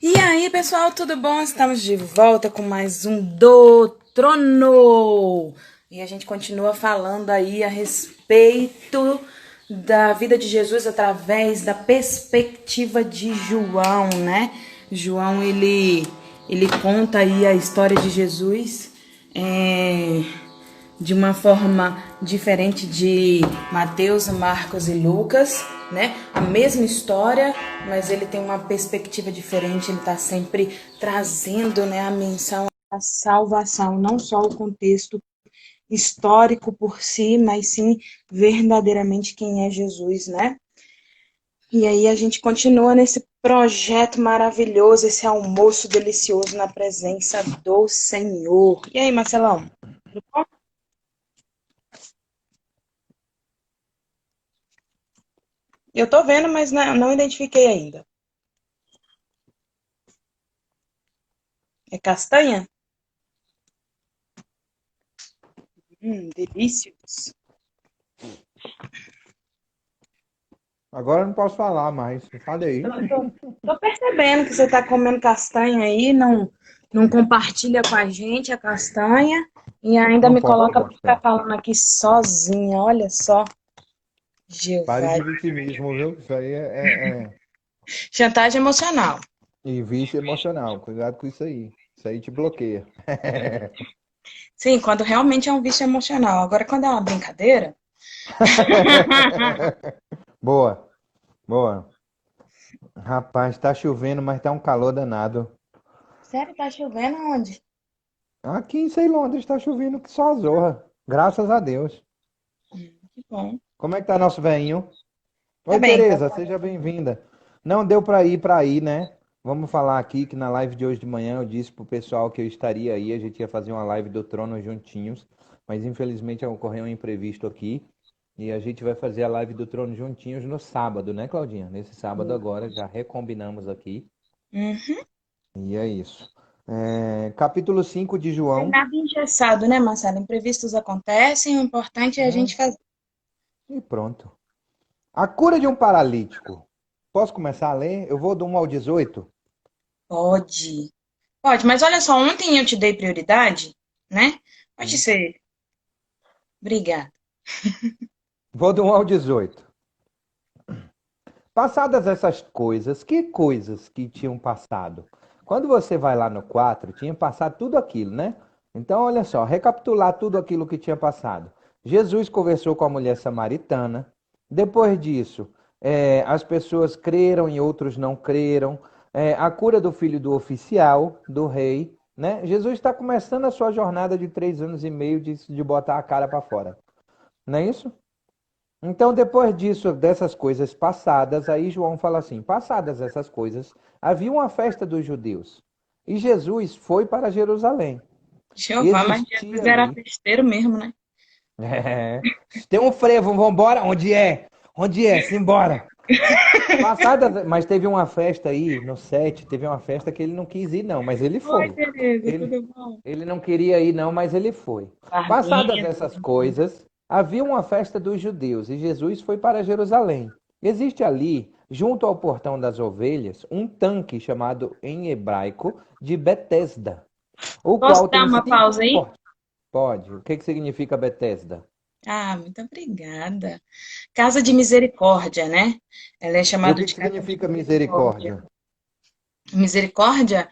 E aí, pessoal, tudo bom? Estamos de volta com mais um Do Trono. E a gente continua falando aí a respeito da vida de Jesus através da perspectiva de João, né? João, ele conta aí a história de Jesus de uma forma diferente de Mateus, Marcos e Lucas, né? A mesma história, mas ele tem uma perspectiva diferente, ele está sempre trazendo, né, a menção à salvação, não só o contexto histórico por si, mas sim verdadeiramente quem é Jesus, né? E aí a gente continua nesse projeto maravilhoso, esse almoço delicioso na presença do Senhor. E aí, Marcelão? Tudo bom? Eu tô vendo, mas não identifiquei ainda. É castanha? Delícios. Agora eu não posso falar mais. Fale aí. Tô percebendo que você tá comendo castanha aí, não compartilha com a gente a castanha e ainda Não me posso coloca pra ficar mostrar. falando aqui sozinha. Olha só, Pare Jeová. de vitimismo, viu? Isso aí é Chantagem emocional. e vício emocional. Cuidado com isso aí. Isso aí te bloqueia. Sim, quando realmente é um vício emocional. Agora, quando é uma brincadeira. Boa, boa. Rapaz, tá chovendo, mas tá um calor danado. Sério, tá chovendo onde? Aqui em Ceilândia está chovendo que só a zorra. Graças a Deus. Que bom. Como é que tá nosso velhinho? Tá Oi, bem, Tereza, graças a seja Deus. bem-vinda. Não deu para ir, né? Vamos falar aqui que na live de hoje de manhã eu disse pro pessoal que eu estaria aí, a gente ia fazer uma live do Trono juntinhos, mas infelizmente ocorreu um imprevisto aqui e a gente vai fazer a live do Trono juntinhos no sábado, né, Claudinha? Nesse sábado agora, já recombinamos aqui Uhum. e é isso. Capítulo 5 de Tem João. nada engessado, né, Marcelo? Imprevistos acontecem, o importante é a Hum, gente fazer. e pronto. A cura de um paralítico. Posso começar a ler? Eu vou do 1 ao 18. Pode. Pode, mas olha só, ontem eu te dei prioridade, né? Pode Hum. ser. Obrigada. Vou do 1 ao 18. Passadas essas coisas, que coisas que tinham passado? Quando você vai lá no 4, tinha passado tudo aquilo, né? Então, olha só, recapitular tudo aquilo que tinha passado. Jesus conversou com a mulher samaritana. Depois disso, as pessoas creram e outros não creram. A cura do filho do oficial, do rei, né? Jesus está começando a sua jornada de 3 anos e meio de botar a cara para fora. Não é isso? Então, depois disso, dessas coisas passadas, aí João fala assim: passadas essas coisas, havia uma festa dos judeus. E Jesus foi para Jerusalém. Jeová, mas Jesus Existia era ali. festeiro mesmo, né? É, tem um frevo, vambora? Onde é? Onde é? Simbora. Passadas, mas teve uma festa aí, no 7, teve uma festa que ele não quis ir, não, mas ele Oi, foi. Tereza, Ele, tudo bom? ele não queria ir, não, mas ele foi. Passadas Barbinha. essas coisas, havia uma festa dos judeus e Jesus foi para Jerusalém. Existe ali, junto ao portão das ovelhas, um tanque chamado em hebraico de Betesda, o Posso qual dar tem uma cinco pausa aí? portas. Pode. O que que significa Betesda? Ah, muito obrigada. Casa de Misericórdia, né? Ela é E o chamada que de que Casa de significa Misericórdia. misericórdia? Misericórdia?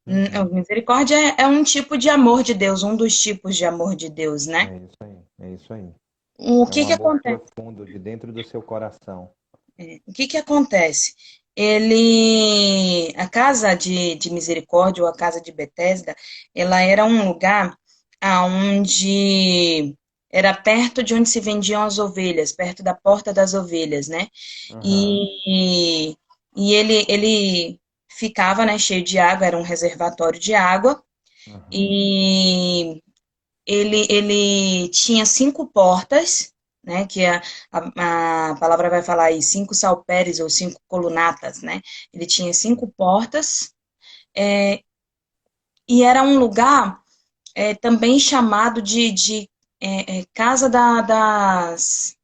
Uhum. Misericórdia é um tipo de amor de Deus, um dos tipos de amor de Deus, né? É isso aí, é isso aí. O É que um que amor acontece? profundo de dentro do seu coração. O que que acontece? A casa de Misericórdia ou a casa de Betesda, ela era um lugar aonde era perto de onde se vendiam as ovelhas, perto da porta das ovelhas, né? Aham, E, ele ficava, né, cheio de água, era um reservatório de água, aham. e ele tinha 5 portas, né? Que a palavra vai falar aí, 5 salperes ou 5 colunatas, né? Ele tinha 5 portas, e era um lugar também chamado de Casa das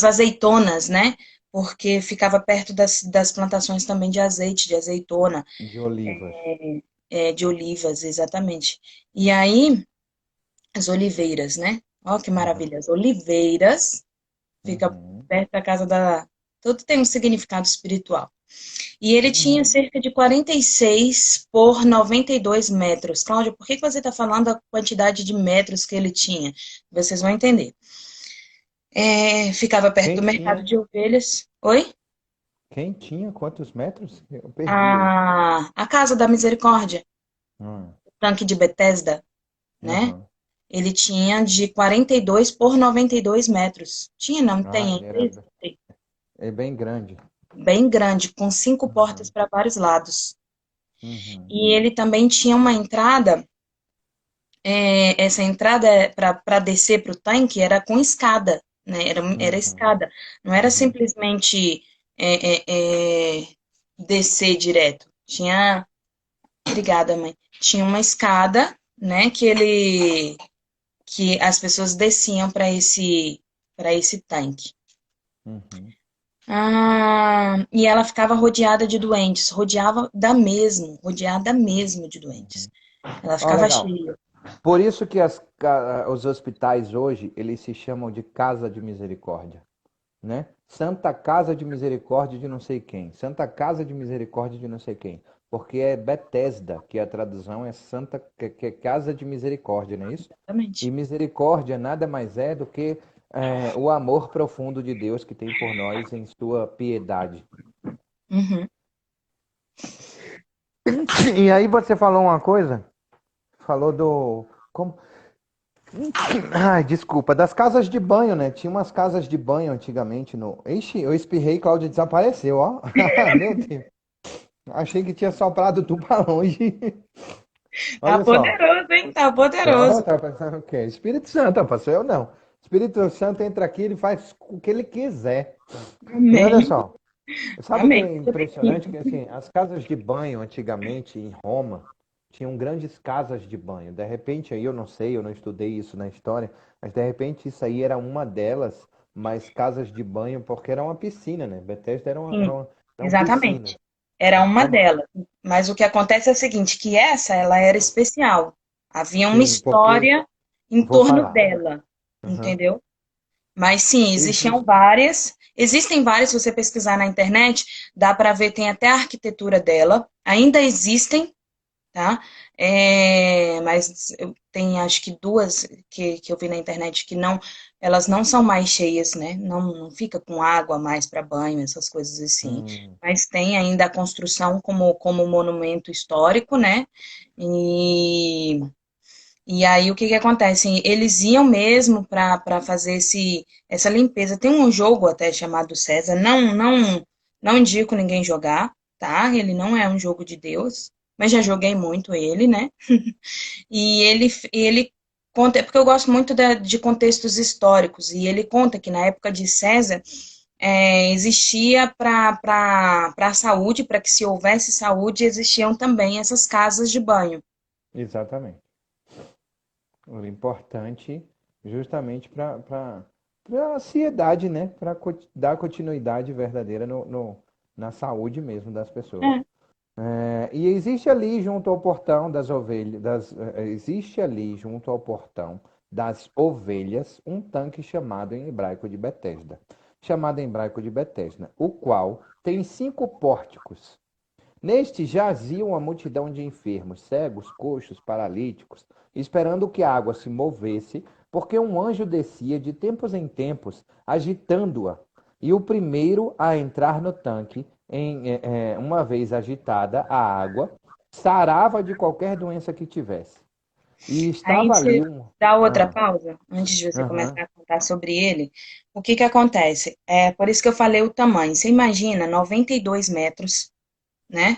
Azeitonas, né? porque ficava perto das plantações também de azeite, de azeitona, De olivas. de olivas, exatamente. E aí, as oliveiras, né? Ó, que Uhum. maravilha. As oliveiras fica Uhum. perto da casa da. Tudo tem um significado espiritual. E ele tinha Uhum. cerca de 46 por 92 metros. Cláudia, por que que você está falando a quantidade de metros que ele tinha? Vocês vão entender. Ficava perto Quem do mercado tinha? de ovelhas. Oi? Quem tinha quantos metros? Eu perdi aí. A Casa da Misericórdia, Hum. o tanque de Betesda, né? Aham. Ele tinha de 42 por 92 metros. Tinha, não Ah, tem ele era ainda? Tem. é bem grande. Bem grande, com 5 portas Uhum. para vários lados. Uhum. E ele também tinha uma entrada, essa entrada para descer para o tanque era com escada, né? Era Uhum. escada, não era Uhum. simplesmente descer direto. Tinha, obrigada, mãe. Tinha uma escada, né? Que as pessoas desciam para esse tanque. Uhum. E ela ficava rodeada de doentes, rodeada mesmo de doentes. Uhum. Ela Ó, ficava legal. cheia. Por isso que os hospitais hoje, eles se chamam de Casa de Misericórdia, né? Santa Casa de Misericórdia de não sei quem, Santa Casa de Misericórdia de não sei quem, porque é Betesda, que a tradução é Santa, que é Casa de Misericórdia, não é isso? E Exatamente. misericórdia nada mais é do que o amor profundo de Deus que tem por nós em sua piedade. Uhum. E aí você falou uma coisa, falou do como Ai, desculpa, das casas de banho, né? Tinha umas casas de banho antigamente no. Ixi, eu espirrei e Cláudia desapareceu, ó. Meu Deus. Achei que tinha soprado tu pra longe. Tá Olha só. poderoso, hein? Tá Ó, poderoso. tá pensando o quê? Espírito Santo, rapaz, sou eu não. Espírito Santo entra aqui, ele faz o que ele quiser. E olha Amém. só, sabe o que Amém. é Tudo aqui. impressionante? Que assim, as casas de banho antigamente em Roma tinham grandes casas de banho. De repente, aí eu não sei, eu não estudei isso na história, mas de repente isso aí era uma delas, mas casas de banho, porque era uma piscina, né? Bethesda Sim, eram piscinas. exatamente. Era uma Como? delas. Mas o que acontece é o seguinte, que essa, ela era especial. Havia uma Sim, porque história em vou torno falar. dela, Aham. entendeu? Mas sim, existiam Existe. várias. Existem várias, se você pesquisar na internet, dá para ver, tem até a arquitetura dela. Ainda existem, tá? Mas eu tenho acho que duas que eu vi na internet que não, elas não são mais cheias, né? Não fica com água mais para banho, essas coisas assim. Hum, Mas tem ainda a construção como monumento histórico, né? E, e aí o que que acontece? Eles iam mesmo para fazer essa limpeza. Tem um jogo até chamado César. Não indico ninguém jogar, tá? Ele não é um jogo de Deus, mas já joguei muito ele, né? E ele conta, é porque eu gosto muito de contextos históricos, e ele conta que na época de César existia para a saúde, para que se houvesse saúde, existiam também essas casas de banho. exatamente. O importante justamente para a ansiedade, né? Para dar continuidade verdadeira na saúde mesmo das pessoas. É, E existe ali junto ao portão das ovelhas, existe ali junto ao portão das ovelhas um tanque chamado em hebraico de Betesda, chamado em hebraico de Betesda, o qual tem 5 pórticos. Neste jazia uma multidão de enfermos, cegos, coxos, paralíticos, esperando que a água se movesse, porque um anjo descia de tempos em tempos, agitando-a. E o primeiro a entrar no tanque, uma vez agitada a água, sarava de qualquer doença que tivesse. E aí estava ali você um. dá outra Ah, pausa, antes de você aham, começar a contar sobre ele. O que que acontece? É por isso que eu falei o tamanho. Você imagina 92 metros, né?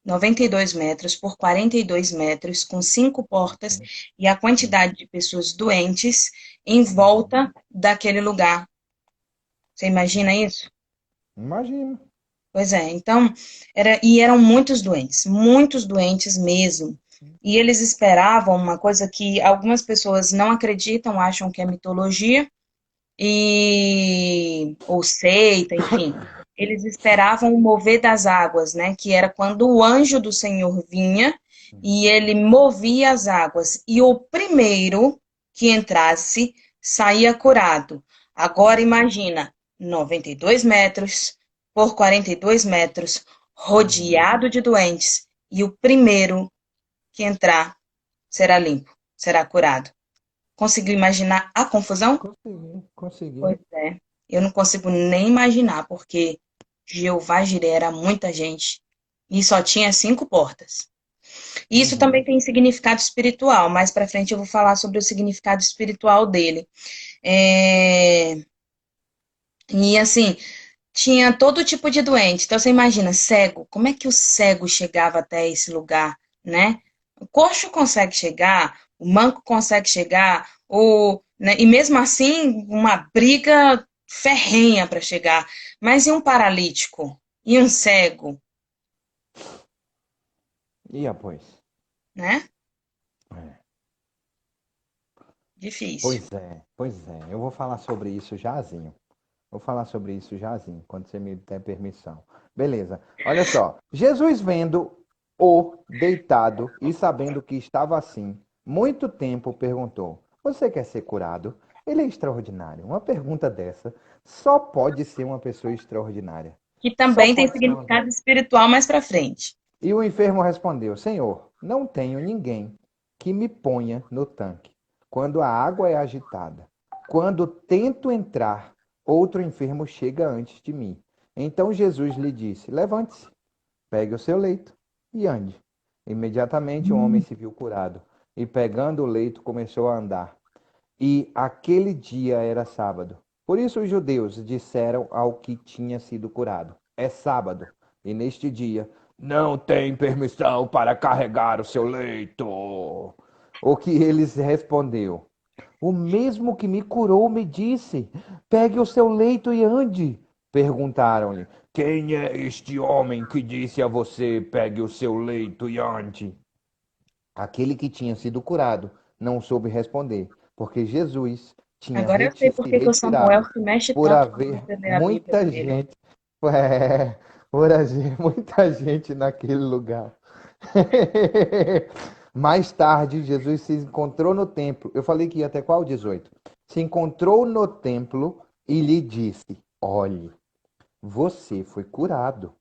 92 metros por 42 metros, com 5 portas uhum, e a uhum, quantidade de pessoas doentes em uhum, volta daquele lugar. Você imagina uhum. isso? Imagina. Pois é, então, eram muitos doentes mesmo. E eles esperavam uma coisa que algumas pessoas não acreditam, acham que é mitologia, ou seita, enfim, eles esperavam o mover das águas, né? Que era quando o anjo do Senhor vinha e ele movia as águas. E o primeiro que entrasse saía curado. Agora imagina, 92 metros por 42 metros, Uhum. rodeado de doentes, e o primeiro que entrar será limpo, será curado. Conseguiu imaginar a confusão? Consegui, consegui. Pois é. Eu não consigo nem imaginar, porque Jeová Jireh era muita gente e só tinha 5 portas. E isso também Uhum. tem significado espiritual. Mais para frente eu vou falar sobre o significado espiritual dele. É, E assim, tinha todo tipo de doente. Então você imagina, cego, como é que o cego chegava até esse lugar, né? O coxo consegue chegar, o manco consegue chegar, né? E mesmo assim, uma briga ferrenha para chegar. Mas e um paralítico? E um cego, E após? né? É. Difícil. Pois é. Eu vou falar sobre isso jazinho. Vou falar sobre isso jazinho, quando você me der permissão. Beleza. Olha só. Jesus vendo-o deitado e sabendo que estava assim, muito tempo perguntou: Você quer ser curado? Ele é extraordinário. Uma pergunta dessa só pode ser uma pessoa extraordinária. Que Só também tem pode ser uma significado espiritual mais para frente. E o enfermo respondeu: Senhor, não tenho ninguém que me ponha no tanque quando a água é agitada. Quando tento entrar, outro enfermo chega antes de mim. Então Jesus lhe disse: Levante-se, pegue o seu leito e ande. Imediatamente o homem se viu curado e, pegando o leito, começou a andar. E aquele dia era sábado. Por isso os judeus disseram ao que tinha sido curado: É sábado, e neste dia não tem permissão para carregar o seu leito. O que eles respondeu: O mesmo que me curou me disse: Pegue o seu leito e ande. Perguntaram-lhe: Quem é este homem que disse a você: Pegue o seu leito e ande? Aquele que tinha sido curado não soube responder, porque Jesus tinha Agora eu sei por se que que o Samuel retirado se mexe por tanto quando haver você lê a Bíblia muita com ele. gente, por haver muita gente naquele lugar. Mais tarde, Jesus se encontrou no templo. Eu falei que ia até qual 18? Se encontrou no templo e lhe disse: Olhe, você foi curado.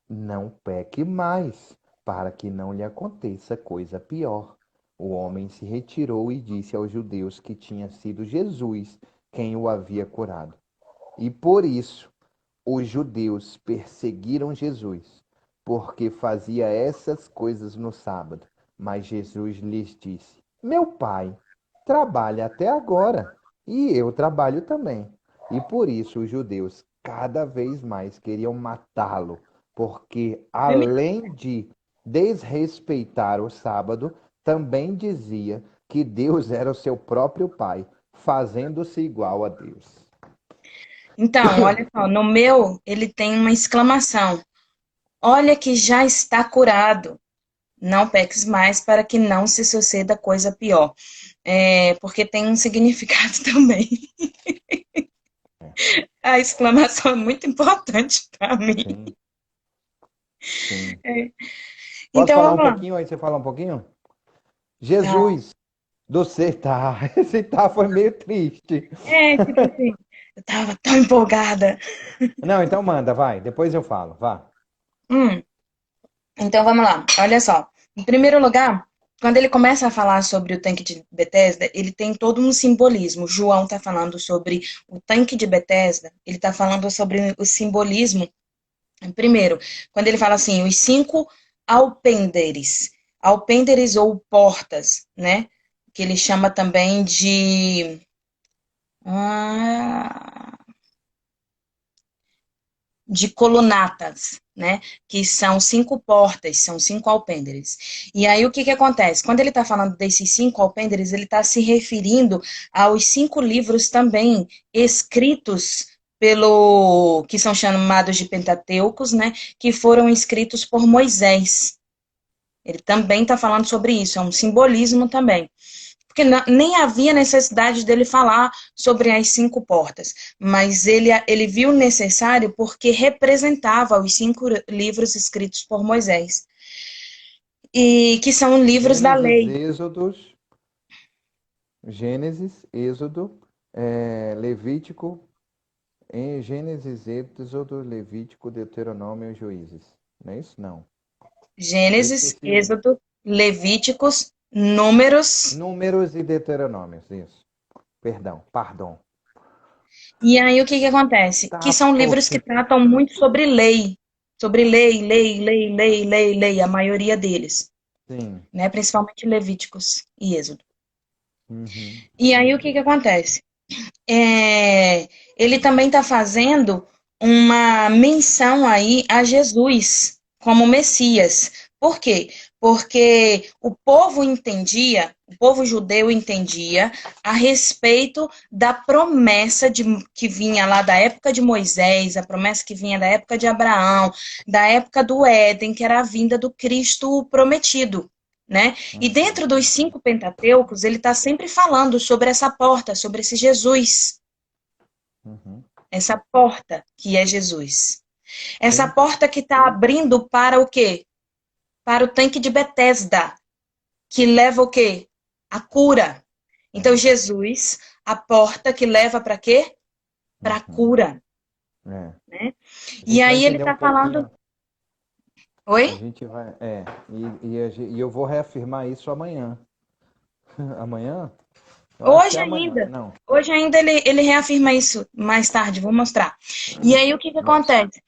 Não peque mais, para que não lhe aconteça coisa pior. O homem se retirou e disse aos judeus que tinha sido Jesus quem o havia curado. E por isso os judeus perseguiram Jesus, porque fazia essas coisas no sábado. Mas Jesus lhes disse: Meu pai trabalha até agora, e eu trabalho também. E por isso os judeus cada vez mais queriam matá-lo, porque além de desrespeitar o sábado, também dizia que Deus era o seu próprio pai, fazendo-se igual a Deus. Então, olha só, no meu ele tem uma exclamação. Olha que já está curado. Não peques mais para que não se suceda coisa pior. Porque tem um significado também. A exclamação é muito importante para mim. Sim, sim. Posso Então, falar um vamos lá. pouquinho? Aí você fala um pouquinho? Tá. Jesus do tá. Esse tá foi meio triste. Tipo assim, eu tava tão empolgada. Não, então manda, vai. Depois eu falo, vá. Hum, então, vamos lá. Olha só. Em primeiro lugar, quando ele começa a falar sobre o tanque de Betesda, ele tem todo um simbolismo. João está falando sobre o tanque de Betesda, ele está falando sobre o simbolismo. Primeiro, quando ele fala assim, os 5 alpendres ou portas, né? Que ele chama também ah, de colunatas, né? Que são 5 portas, são 5 alpendres. E aí o que que acontece? Quando ele está falando desses 5 alpendres, ele está se referindo aos 5 livros também escritos pelo que são chamados de Pentateucos, né? Que foram escritos por Moisés. Ele também está falando sobre isso, é um simbolismo também. porque nem havia necessidade dele falar sobre as 5 portas, mas ele viu necessário porque representava os 5 livros escritos por Moisés, e que são livros da Gênesis, lei. Êxodos, Gênesis, Êxodo, Levítico, em Gênesis, Êxodo, Levítico, Deuteronômio e Juízes. Não é isso? Não. Eu Gênesis, esqueci. Êxodo, Levíticos, Números. Números e Deuteronômios, isso. Perdão. E aí o que que acontece? Que Tá, são livros que poxa. tratam muito sobre lei. Sobre lei, a maioria deles, Sim. né? Principalmente Levíticos e Êxodo. Uhum. E aí o que que acontece? Ele também está fazendo uma menção aí a Jesus como Messias. Por quê? Porque o povo judeu entendia a respeito da promessa que vinha lá da época de Moisés, a promessa que vinha da época de Abraão, da época do Éden, que era a vinda do Cristo prometido. Né? E Uhum. dentro dos 5 Pentateucos, ele está sempre falando sobre essa porta, sobre esse Jesus, Uhum. essa porta que é Jesus. Essa Sim. porta que está abrindo para o quê? Para o tanque de Betesda, que leva o quê? A cura. Então, É. Jesus, a porta que leva para quê? Para a Uhum. cura. É. Né? A E gente vai aí ele entender um está falando. pouquinho. Oi? A gente vai. E eu vou reafirmar isso amanhã. Amanhã? Eu acho que Hoje é amanhã. ainda. Não. Hoje ainda ele reafirma isso mais tarde, vou mostrar. E aí o que que Mostra. acontece?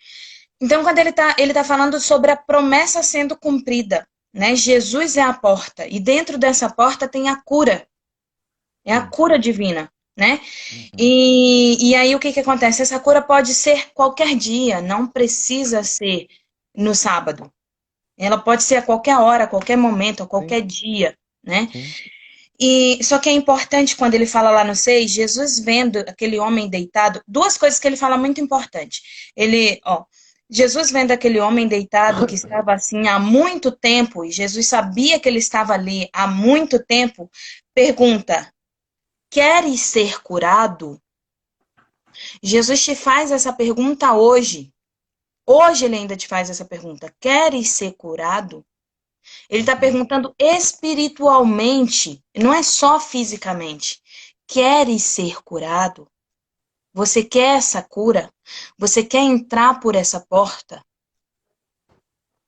Então, quando ele tá falando sobre a promessa sendo cumprida, né? Jesus é a porta, e dentro dessa porta tem a cura, é a Sim. cura divina, né? Uhum. E aí o que que acontece? Essa cura pode ser qualquer dia, não precisa ser no sábado. Ela pode ser a qualquer hora, a qualquer momento, a Sim. qualquer dia, né? Sim. E só que é importante quando ele fala lá no 6, Jesus vendo aquele homem deitado, 2 coisas que ele fala muito importante. Jesus vendo aquele homem deitado que estava assim há muito tempo, e Jesus sabia que ele estava ali há muito tempo, pergunta: queres ser curado? Jesus te faz essa pergunta hoje. Hoje ele ainda te faz essa pergunta: queres ser curado? Ele está Uhum. perguntando espiritualmente, não é só fisicamente. Queres ser curado? Você quer essa cura? Você quer entrar por essa porta?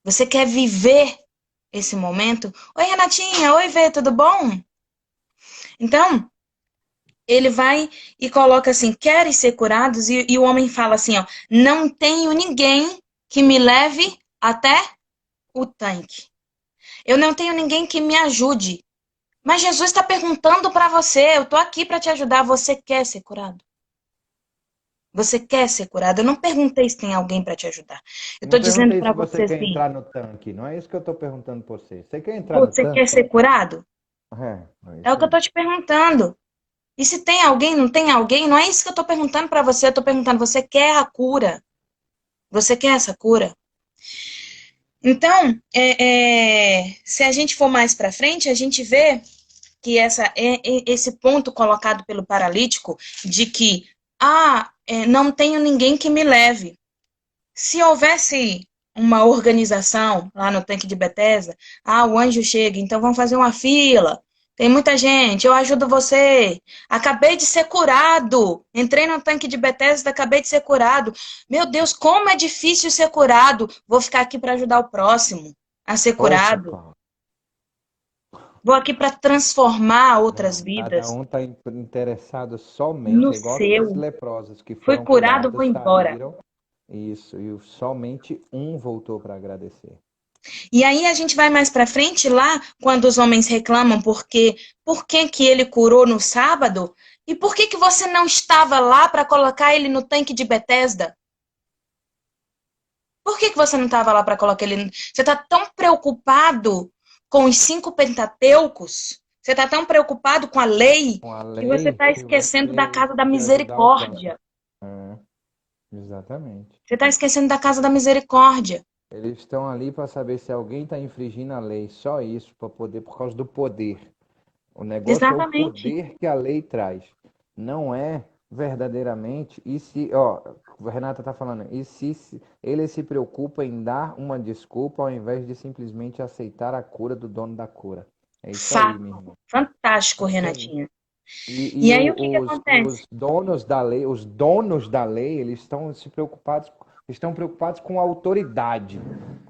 Você quer viver esse momento? Oi, Renatinha. Oi, Vê, tudo bom? Então, ele vai e coloca assim: queres ser curados? E o homem fala assim: ó, não tenho ninguém que me leve até o tanque. Eu não tenho ninguém que me ajude. Mas Jesus está perguntando para você, eu estou aqui para te ajudar, você quer ser curado? Você quer ser curado? Eu não perguntei se tem alguém para te ajudar. Eu estou Não dizendo perguntei para se você você quer assim, entrar no tanque. Não é isso que eu estou perguntando para você. Você quer entrar no você quer tanque? ser curado? É É o isso que eu aí. estou te perguntando. E se tem alguém, não tem alguém, não é isso que eu estou perguntando para você, eu estou perguntando, você quer a cura? Você quer essa cura? Então, se a gente for mais para frente, a gente vê que esse ponto colocado pelo paralítico de que não tenho ninguém que me leve. Se houvesse uma organização lá no tanque de Bethesda, o anjo chega, então vamos fazer uma fila. Tem muita gente, eu ajudo você. Acabei de ser curado. Entrei no tanque de Bethesda, acabei de ser curado. Meu Deus, como é difícil ser curado. Vou ficar aqui para ajudar o próximo a ser Poxa, curado. Paulo. Vou aqui para transformar outras Não, cada vidas um está interessado somente, no é igual aqueles seu. leprosos que Fui foram curado, vou curados, embora. saíram, isso, e somente um voltou para agradecer. E aí a gente vai mais para frente lá, quando os homens reclamam por que que ele curou no sábado? E por que que você não estava lá para colocar ele no tanque de Betesda? Por que que você não estava lá para colocar ele? Você está tão preocupado com os 5 Pentateucos? Você está tão preocupado com a lei Com a que você lei está que esquecendo da você casa da de ajudar o próximo. misericórdia. É, exatamente. Você está esquecendo da casa da misericórdia. Eles estão ali para saber se alguém está infringindo a lei, só isso, para poder, por causa do poder. O negócio é o Exatamente. poder que a lei traz. Não é verdadeiramente. E se, ó, a Renata está falando, e se ele se preocupa em dar uma desculpa ao invés de simplesmente aceitar a cura do dono da cura. É isso aí, Fato. meu irmão. Fantástico, É isso aí. Renatinha. E E aí o que que os acontece? donos da lei, eles estão preocupados com a autoridade.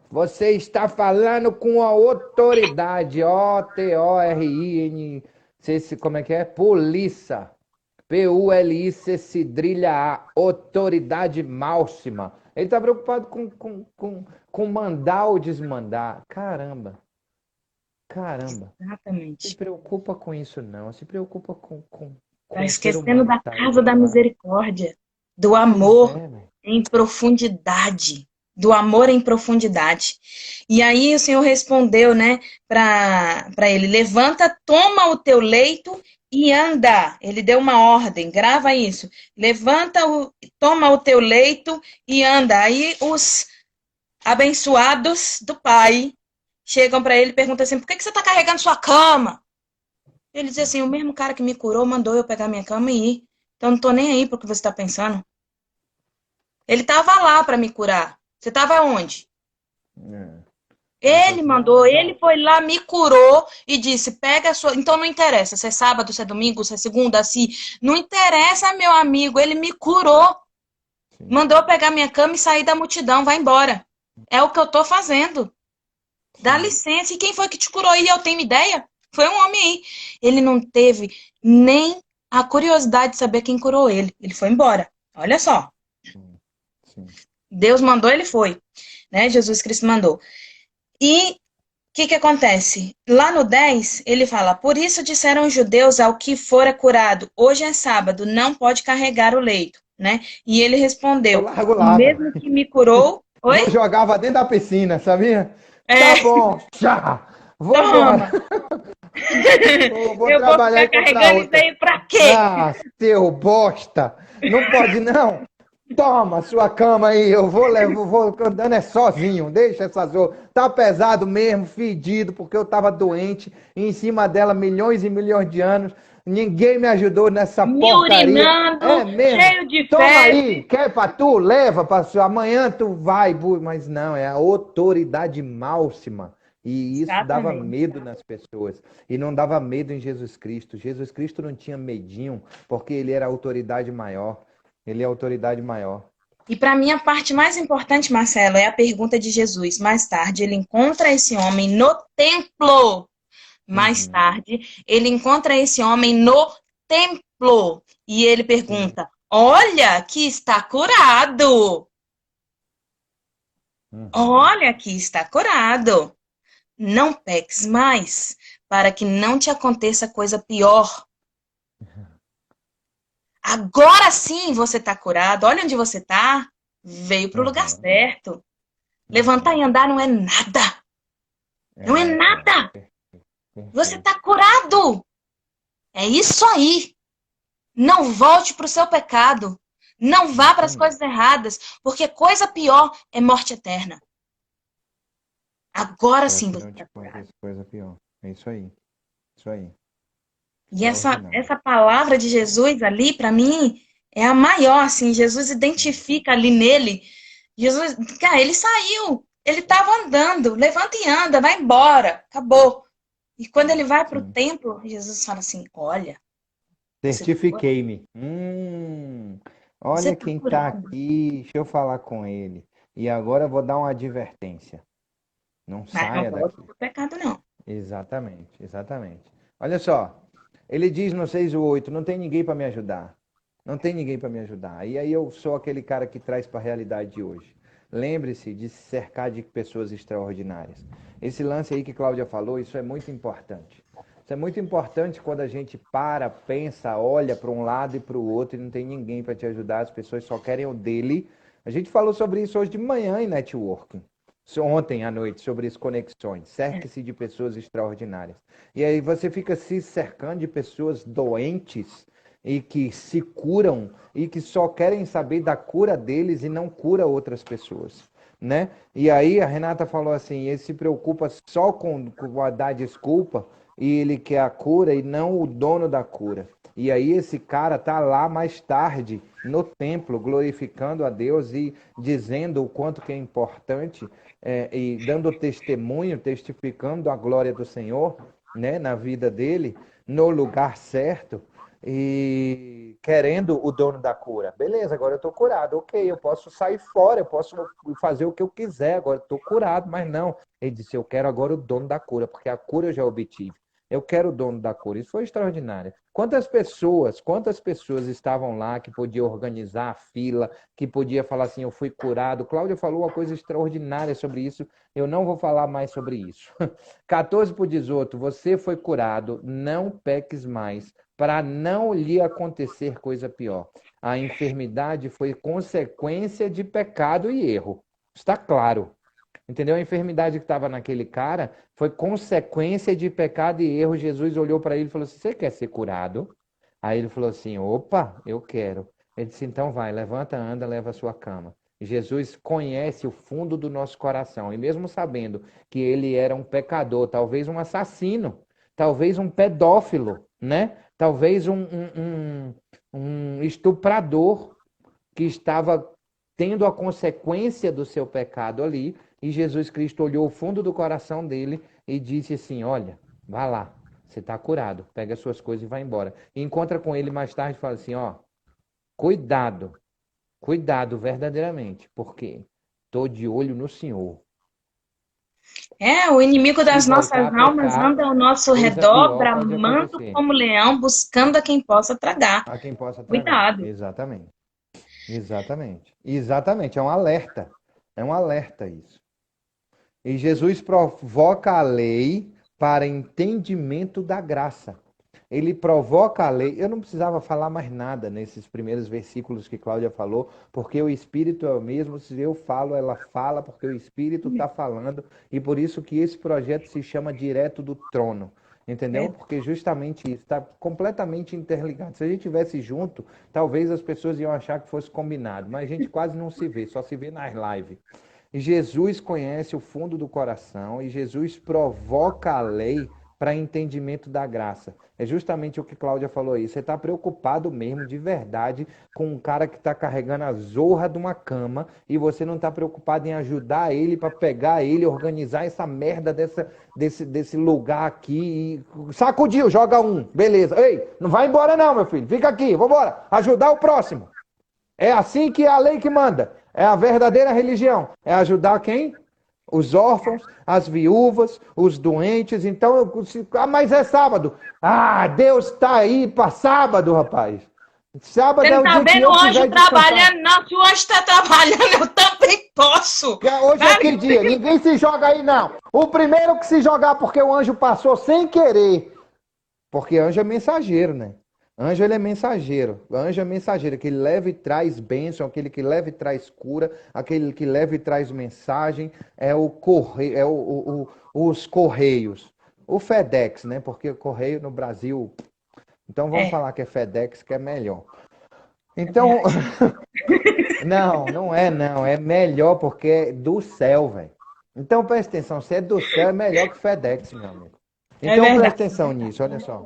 Você está falando com a autoridade, O-T-O-R-I-N, como é que é? Polícia. P-U-L-I-C, cedrilha A, autoridade máxima. Ele está preocupado com mandar ou desmandar. Caramba, caramba. Se Exatamente. preocupa com isso, não. Se preocupa Tá com o ser esquecendo humano da que está aí casa do da lado. misericórdia, do Pois amor é, velho. em profundidade, do amor em profundidade. E aí o Senhor respondeu, né, para ele: levanta, toma o teu leito e anda. Ele deu uma ordem, grava isso. Levanta, toma o teu leito e anda. Aí os abençoados do Pai chegam para ele e perguntam assim: por que você está carregando sua cama? Ele diz assim: o mesmo cara que me curou mandou eu pegar minha cama e ir. Então não tô nem aí pro que você está pensando. Ele tava lá para me curar. Você tava onde? É. Ele falou Ele assim, não, mandou, mas ele ó. foi lá, me curou e disse: pega a sua. Então não interessa se é sábado, se é domingo, se é segunda, se. Não interessa, meu amigo. Ele me curou. Sim, Mandou eu pegar minha cama e sair da multidão. Vai embora. É o que eu tô fazendo. Dá sim. licença. E quem foi que te curou aí? Eu tenho ideia. Foi um homem aí. Ele não teve nem a curiosidade de saber quem curou ele. Ele foi embora. Olha só. Sim, sim. Deus mandou, ele foi. Né? Jesus Cristo mandou. E o que acontece? Lá no 10, ele fala: por isso disseram os judeus ao que fora curado: hoje é sábado, não pode carregar o leito. Né? E ele Eu respondeu: largo o lá, velho. mesmo que me curou. Oi? Vou jogava dentro da piscina, sabia? É, Tá bom, tchá. Vou embora. toma. Vou Eu vou trabalhar ficar e comprar carregando isso outra. aí pra quê? Ah, seu bosta. Não pode não. Toma sua cama aí, eu vou andando é sozinho, deixa essas outras. Tá pesado mesmo, fedido, porque eu tava doente, em cima dela milhões e milhões de anos. Ninguém me ajudou nessa Me porcaria. É urinando, mesmo? cheio de Toma aí, fezes. quer pra tu? Leva pra sua. Amanhã tu vai, mas não, é a autoridade máxima. E isso dava Exatamente. medo nas pessoas. E não dava medo em Jesus Cristo. Jesus Cristo não tinha medinho, porque ele era a autoridade maior. Ele é a autoridade maior. E para mim, a parte mais importante, Marcelo, é a pergunta de Jesus. Mais tarde, ele encontra esse homem no templo. Mais Uhum, tarde, ele encontra esse homem no templo. E ele sim. pergunta: olha que está curado. Uhum. Olha que está curado. Não peques mais, para que não te aconteça coisa pior. Agora sim você está curado. Olha onde você está. Veio para o lugar Uhum. certo. Levantar e Uhum. andar não é nada. Não é É, cara. nada. Você Perfeito. está curado. É isso aí. Não volte para o seu pecado. Não vá Isso para as aí. coisas erradas, porque coisa pior é morte eterna. Agora Para sim que você não te está curado. aconteça coisa pior. É isso aí. Isso aí. E essa, Extraordinário. essa palavra de Jesus ali, para mim, é a maior, assim. Jesus Uhum. identifica ali nele. Jesus, cara, ele saiu. Ele estava andando. Levanta e anda, vai embora. Acabou. E quando ele vai para o Sim. templo, Jesus fala assim: olha, você está curado. Certifiquei-me. Você Olha está quem está curado. aqui. Deixa eu falar com ele. E agora eu vou dar uma advertência. Não Mas não saia volta daqui. pro pecado, não. Exatamente, exatamente. Olha só, ele diz no 6 ou 8, não tem ninguém para me ajudar. Não tem ninguém para me ajudar. E aí eu sou aquele cara que traz para a realidade de hoje. Lembre-se de se cercar de pessoas extraordinárias. Esse lance aí que Cláudia falou, isso é muito importante. Isso é muito importante quando a gente para, pensa, olha para um lado e para o outro e não tem ninguém para te ajudar, as pessoas só querem o dele. A gente falou sobre isso hoje de manhã em networking, ontem à noite, sobre as conexões. É. Cerque-se de pessoas extraordinárias. E aí você fica se cercando de pessoas doentes e que se curam e que só querem saber da cura deles e não cura outras pessoas, né? E aí a Renata falou assim, ele se preocupa só com dar desculpa. e ele quer a cura e não o dono da cura. E aí esse cara tá lá mais tarde no templo glorificando a Deus e dizendo o quanto que é importante e dando testemunho, testificando a glória do Senhor, né, na vida dele, no lugar certo e querendo o dono da cura. Beleza, agora eu estou curado, ok, eu posso sair fora, eu posso fazer o que eu quiser, agora estou curado, mas não. Ele disse, eu quero agora o dono da cura, porque a cura eu já obtive. Eu quero o dono da cura. Isso foi extraordinário. Quantas pessoas estavam lá que podiam organizar a fila, que podia falar assim, eu fui curado. Cláudia falou uma coisa extraordinária sobre isso. Eu não vou falar mais sobre isso. 14:18, você foi curado, não peques mais, para não lhe acontecer coisa pior. A enfermidade foi consequência de pecado e erro. Está claro. Entendeu? A enfermidade que estava naquele cara foi consequência de pecado e erro. Jesus olhou para ele e falou assim: você quer ser curado? Aí ele falou assim: opa, eu quero. Ele disse: então vai, levanta, anda, leva a sua cama. E Jesus conhece o fundo do nosso coração. E mesmo sabendo que ele era um pecador, talvez um assassino, talvez um pedófilo, né? Talvez um estuprador que estava tendo a consequência do seu pecado ali, e Jesus Cristo olhou o fundo do coração dele e disse assim: olha, vá lá, você está curado, pega as suas coisas e vai embora. E encontra com ele mais tarde e fala assim: ó, cuidado, cuidado verdadeiramente, porque estou de olho no Senhor. O inimigo Se das voltar nossas a almas pecar, anda ao nosso coisa redor, pior pode bramando acontecer. como leão, buscando a quem possa tragar. A quem possa tragar. Cuidado. Exatamente. Exatamente. Exatamente. É um alerta. É um alerta isso. E Jesus provoca a lei para entendimento da graça. Ele provoca a lei. Eu não precisava falar mais nada nesses primeiros versículos que Cláudia falou, porque o Espírito é o mesmo. Se eu falo, ela fala, porque o Espírito está falando. E por isso que esse projeto se chama Direto do Trono. Entendeu? Porque justamente isso está completamente interligado. Se a gente tivesse junto, talvez as pessoas iam achar que fosse combinado, mas a gente quase não se vê, só se vê nas lives. E Jesus conhece o fundo do coração e Jesus provoca a lei para entendimento da graça. É justamente o que Cláudia falou aí. Você está preocupado mesmo, de verdade, com um cara que está carregando a zorra de uma cama e você não está preocupado em ajudar ele para pegar ele, organizar essa merda desse lugar aqui. E... sacudiu, joga um. Beleza. Ei, não vai embora não, meu filho. Fica aqui, vambora. Ajudar o próximo. É assim que é a lei que manda. É a verdadeira religião. É ajudar quem? Os órfãos, as viúvas, os doentes. Então, mas é sábado. Ah, Deus está aí para sábado, rapaz. Sábado Você é não o tá dia que vendo o eu anjo quiser descansar. trabalhando, não. Se o anjo está trabalhando, eu também posso. Hoje é que dia? Ninguém se joga aí, não. O primeiro que se jogar porque o anjo passou sem querer. Porque anjo é mensageiro, né? Anjo, ele é mensageiro. Anjo é mensageiro, aquele leva e traz bênção, aquele que leva e traz cura, aquele que leva e traz mensagem, é o correio, os correios. O FedEx, né? Porque o correio no Brasil... Então vamos falar que é FedEx, que é melhor. Então, não é não. É melhor porque é do céu, velho. Então presta atenção, se é do céu, é melhor que FedEx, meu amigo. É Então verdade. presta atenção nisso, olha só.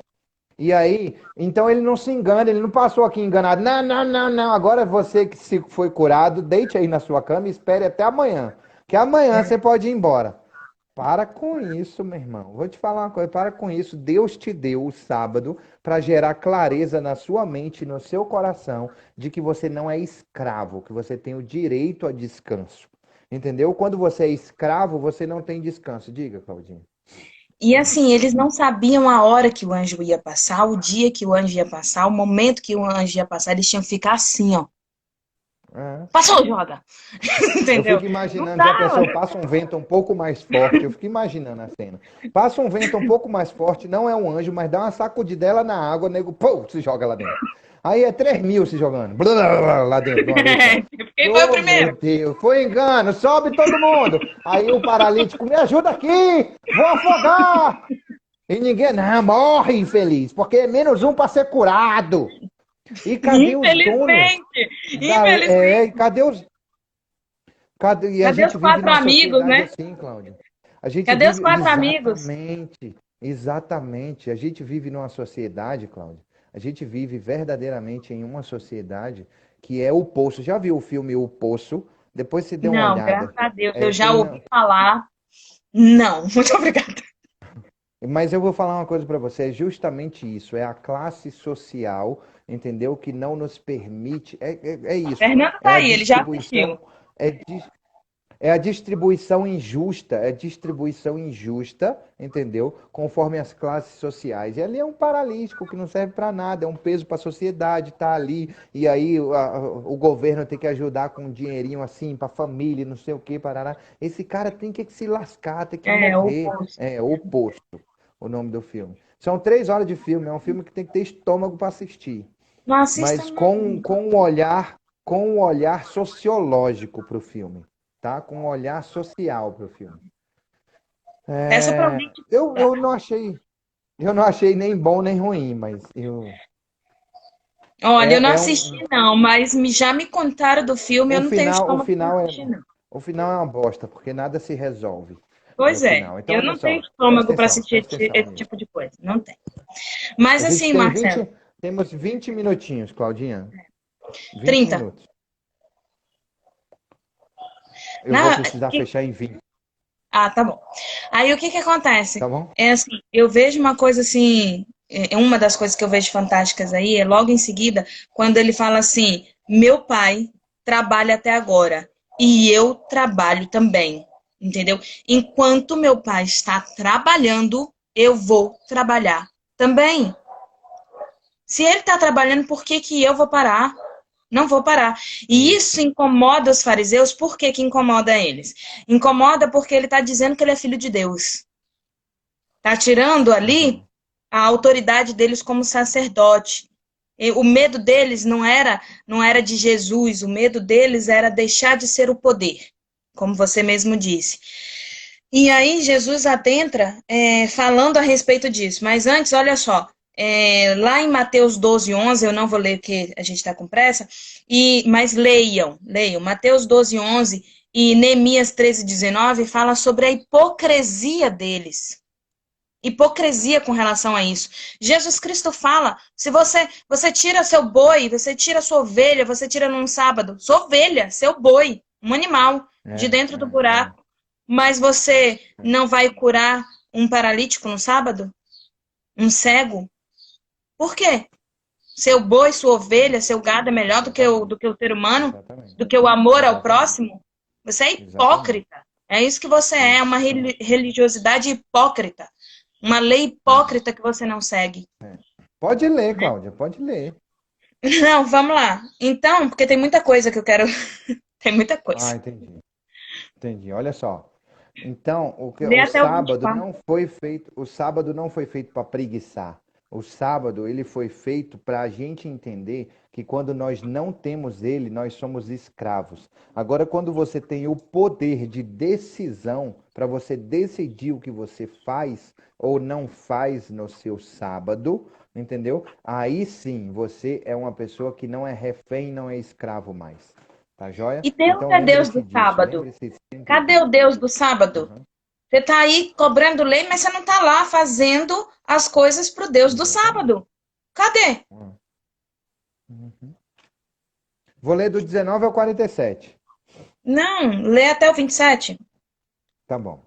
E aí, então ele não se engana, ele não passou aqui enganado. Não, não, não, não. Agora você que se foi curado, deite aí na sua cama e espere até amanhã. Que amanhã você pode ir embora. Para com isso, meu irmão. Vou te falar uma coisa, para com isso. Deus te deu o sábado para gerar clareza na sua mente, no seu coração, de que você não é escravo, que você tem o direito a descanso. Entendeu? Quando você é escravo, você não tem descanso. Diga, Claudinha. E assim, eles não sabiam a hora que o anjo ia passar, o dia que o anjo ia passar, o momento que o anjo ia passar, eles tinham que ficar assim, ó. É. Passou, joga! Eu Entendeu? fico Não imaginando, já dava. pensou, passa um vento um pouco mais forte, eu fico imaginando a cena. Passa um vento um pouco mais forte, não é um anjo, mas dá uma sacudidela na água, o nego, pô, se joga lá dentro. Aí é 3.000 se jogando, blá, blá, blá, lá dentro, de uma vez só. Quem foi o Oh, meu primeiro? Deus, foi engano, sobe todo mundo. Aí o paralítico, me ajuda aqui, vou afogar. E ninguém, não, morre infeliz, porque é -1 para ser curado. E cadê os donos? Infelizmente. Infelizmente. Cadê os e a Cadê os gente vive quatro numa amigos, sociedade né? assim, Cláudia. A gente Cadê os vive quatro amigos? exatamente. Exatamente. A gente vive numa sociedade, Cláudia, a gente vive verdadeiramente em uma sociedade que é o Poço. Já viu o filme O Poço? Depois você dê uma Não, graças olhada. a Deus, eu É, já tem ouvi falar. Não, muito obrigada. Mas eu vou falar uma coisa para você, é justamente isso, é a classe social, entendeu? Que não nos permite, é isso, Fernando é tá a aí, ele já assistiu. distribuição, é, é a distribuição injusta, é distribuição injusta, entendeu? Conforme as classes sociais. E ali é um paralítico que não serve para nada, é um peso para a sociedade, tá ali, e aí o governo tem que ajudar com um dinheirinho assim para a família, não sei o que, parará. Esse cara tem que se lascar, tem que É, o morrer. posto. É oposto o nome do filme. São 3 horas de filme, é um filme que tem que ter estômago para assistir, Não assista, mas não. com um olhar sociológico para o filme, tá? Com um olhar social para o filme. Peça para alguém te Eu, dar. eu não achei nem bom nem ruim, mas Olha, eu não é assisti, um não, mas já me contaram do filme, eu o não tenho final, estômago para assistir, não. o final é uma bosta, porque nada se resolve no Pois é, final. Então, eu olha não tenho só, presta estômago para atenção, assistir presta atenção esse nisso. tipo de coisa, não tem. Mas A gente assim, tem Marcelo, 20, temos 20 minutinhos, Claudinha. 20 30. minutos. Eu vou Na, precisar que- fechar em 20, tá bom. Aí o que que acontece? tá bom? É assim, eu vejo uma coisa assim, uma das coisas que eu vejo fantásticas aí é logo em seguida, quando ele fala assim: meu pai trabalha até agora e eu trabalho também, entendeu? Enquanto meu pai está trabalhando, eu vou trabalhar também. Se ele está trabalhando, por que que eu vou parar? Não vou parar. E Isso. isso incomoda os fariseus, por que que incomoda eles? Incomoda porque ele está dizendo que ele é filho de Deus. Está tirando ali Uhum. a autoridade deles como sacerdote. E o medo deles não era de Jesus, o medo deles era deixar de ser o poder, como você mesmo disse. E aí Jesus adentra falando a respeito disso. Mas antes, olha só, lá em Mateus 12:11, eu não vou ler porque a gente está com pressa, mas leiam. Mateus 12:11 e Neemias 13:19 fala sobre a hipocrisia deles. Hipocrisia com relação a isso. Jesus Cristo fala: se você tira seu boi, você tira sua ovelha, você tira num sábado, sua ovelha, seu boi, um animal, de É, dentro do é. buraco, mas você não vai curar um paralítico no sábado? Um cego? Por quê? Seu boi, sua ovelha, seu gado é melhor do que o, Exatamente. do que o ser humano? Exatamente. Do que o amor ao Exatamente. próximo? Você é Exatamente. hipócrita. É isso que você é, uma Exatamente. religiosidade hipócrita. Uma lei É. hipócrita que você não segue. Pode ler, Cláudia, pode ler. Não, vamos lá. Então, porque tem muita coisa que eu quero. Tem muita Ah, coisa. entendi. Entendi. Olha só. Então, Lê o até o sábado 24. não foi feito, o sábado não foi feito para preguiçar. O sábado ele foi feito para a gente entender que quando nós não temos ele, nós somos escravos. Agora, quando você tem o poder de decisão para você decidir o que você faz ou não faz no seu sábado, entendeu? Aí sim, você é uma pessoa que não é refém, não é escravo mais. Tá joia? E Deus Então é Deus lembre-se do disso, sábado. lembre-se sempre Cadê o disso. Deus do sábado? Uhum. Você está aí cobrando lei, mas você não está lá fazendo as coisas para o Deus do Exatamente. sábado. Cadê? Uhum. Vou ler do 19 ao 47. Não, lê até o 27. Tá bom.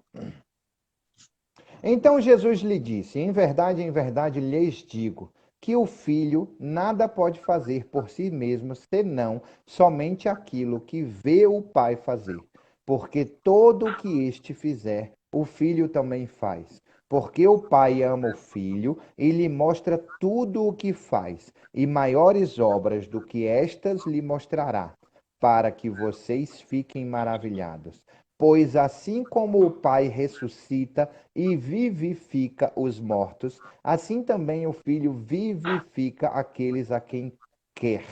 Então Jesus lhe disse: em verdade lhes digo que o filho nada pode fazer por si mesmo, senão somente aquilo que vê o pai fazer. Porque todo o que este fizer, o filho também faz. Porque o pai ama o filho e lhe mostra tudo o que faz, e maiores obras do que estas lhe mostrará, para que vocês fiquem maravilhados. Pois assim como o Pai ressuscita e vivifica os mortos, assim também o Filho vivifica aqueles a quem quer.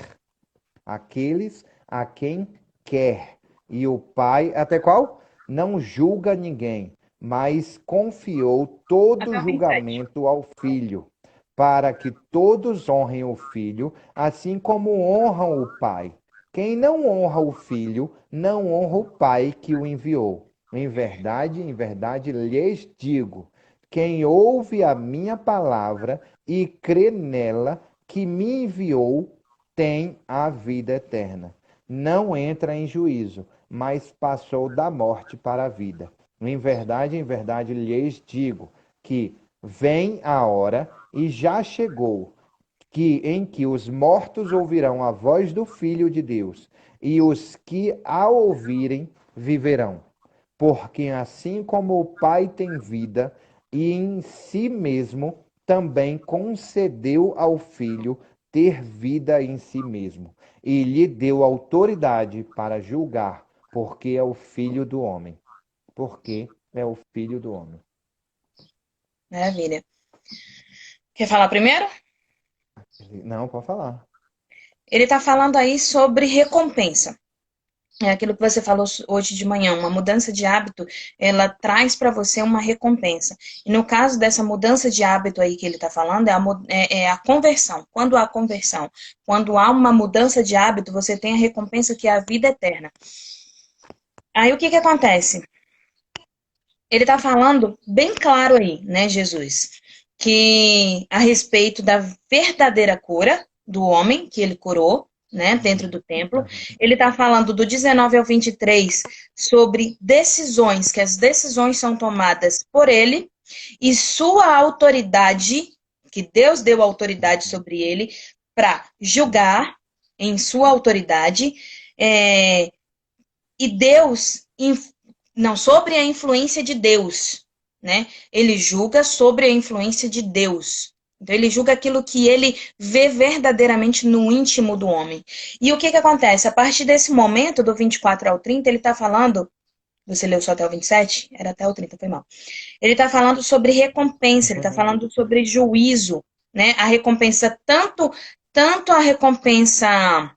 Aqueles a quem quer. E o Pai, até qual? Não julga ninguém, mas confiou todo Até o 27. julgamento ao Filho, para que todos honrem o Filho, assim como honram o Pai. Quem não honra o Filho, não honra o Pai que o enviou. Em verdade lhes digo quem ouve a minha palavra e crê nela que me enviou tem a vida eterna. Não entra em juízo, mas passou da morte para a vida. Em verdade lhes digo que vem a hora e já chegou em que os mortos ouvirão a voz do Filho de Deus, e os que a ouvirem viverão. Porque assim como o Pai tem vida, e em si mesmo também concedeu ao Filho ter vida em si mesmo, e lhe deu autoridade para julgar, porque é o Filho do homem. Porque é o Filho do homem. Maravilha. Quer falar primeiro? Não, pode falar. Ele está falando aí sobre recompensa. É aquilo que você falou hoje de manhã, uma mudança de hábito, ela traz para você uma recompensa. E no caso dessa mudança de hábito aí que ele está falando, é a conversão. Quando há conversão, quando há uma mudança de hábito, você tem a recompensa que é a vida eterna. Aí o que acontece? Ele está falando bem claro aí, né, Jesus, que a respeito da verdadeira cura do homem que ele curou, né, dentro do templo. Ele está falando do 19 ao 23 sobre decisões, que as decisões são tomadas por ele e sua autoridade, que Deus deu autoridade sobre ele para julgar em sua autoridade, e Deus não, sobre a influência de Deus, né? Ele julga sobre a influência de Deus. Então, ele julga aquilo que ele vê verdadeiramente no íntimo do homem. E o que acontece? A partir desse momento, do 24 ao 30, ele está falando. Você leu só até o 27? Era até o 30, foi mal. Ele está falando sobre recompensa, ele está falando sobre juízo, né? A recompensa, tanto a recompensa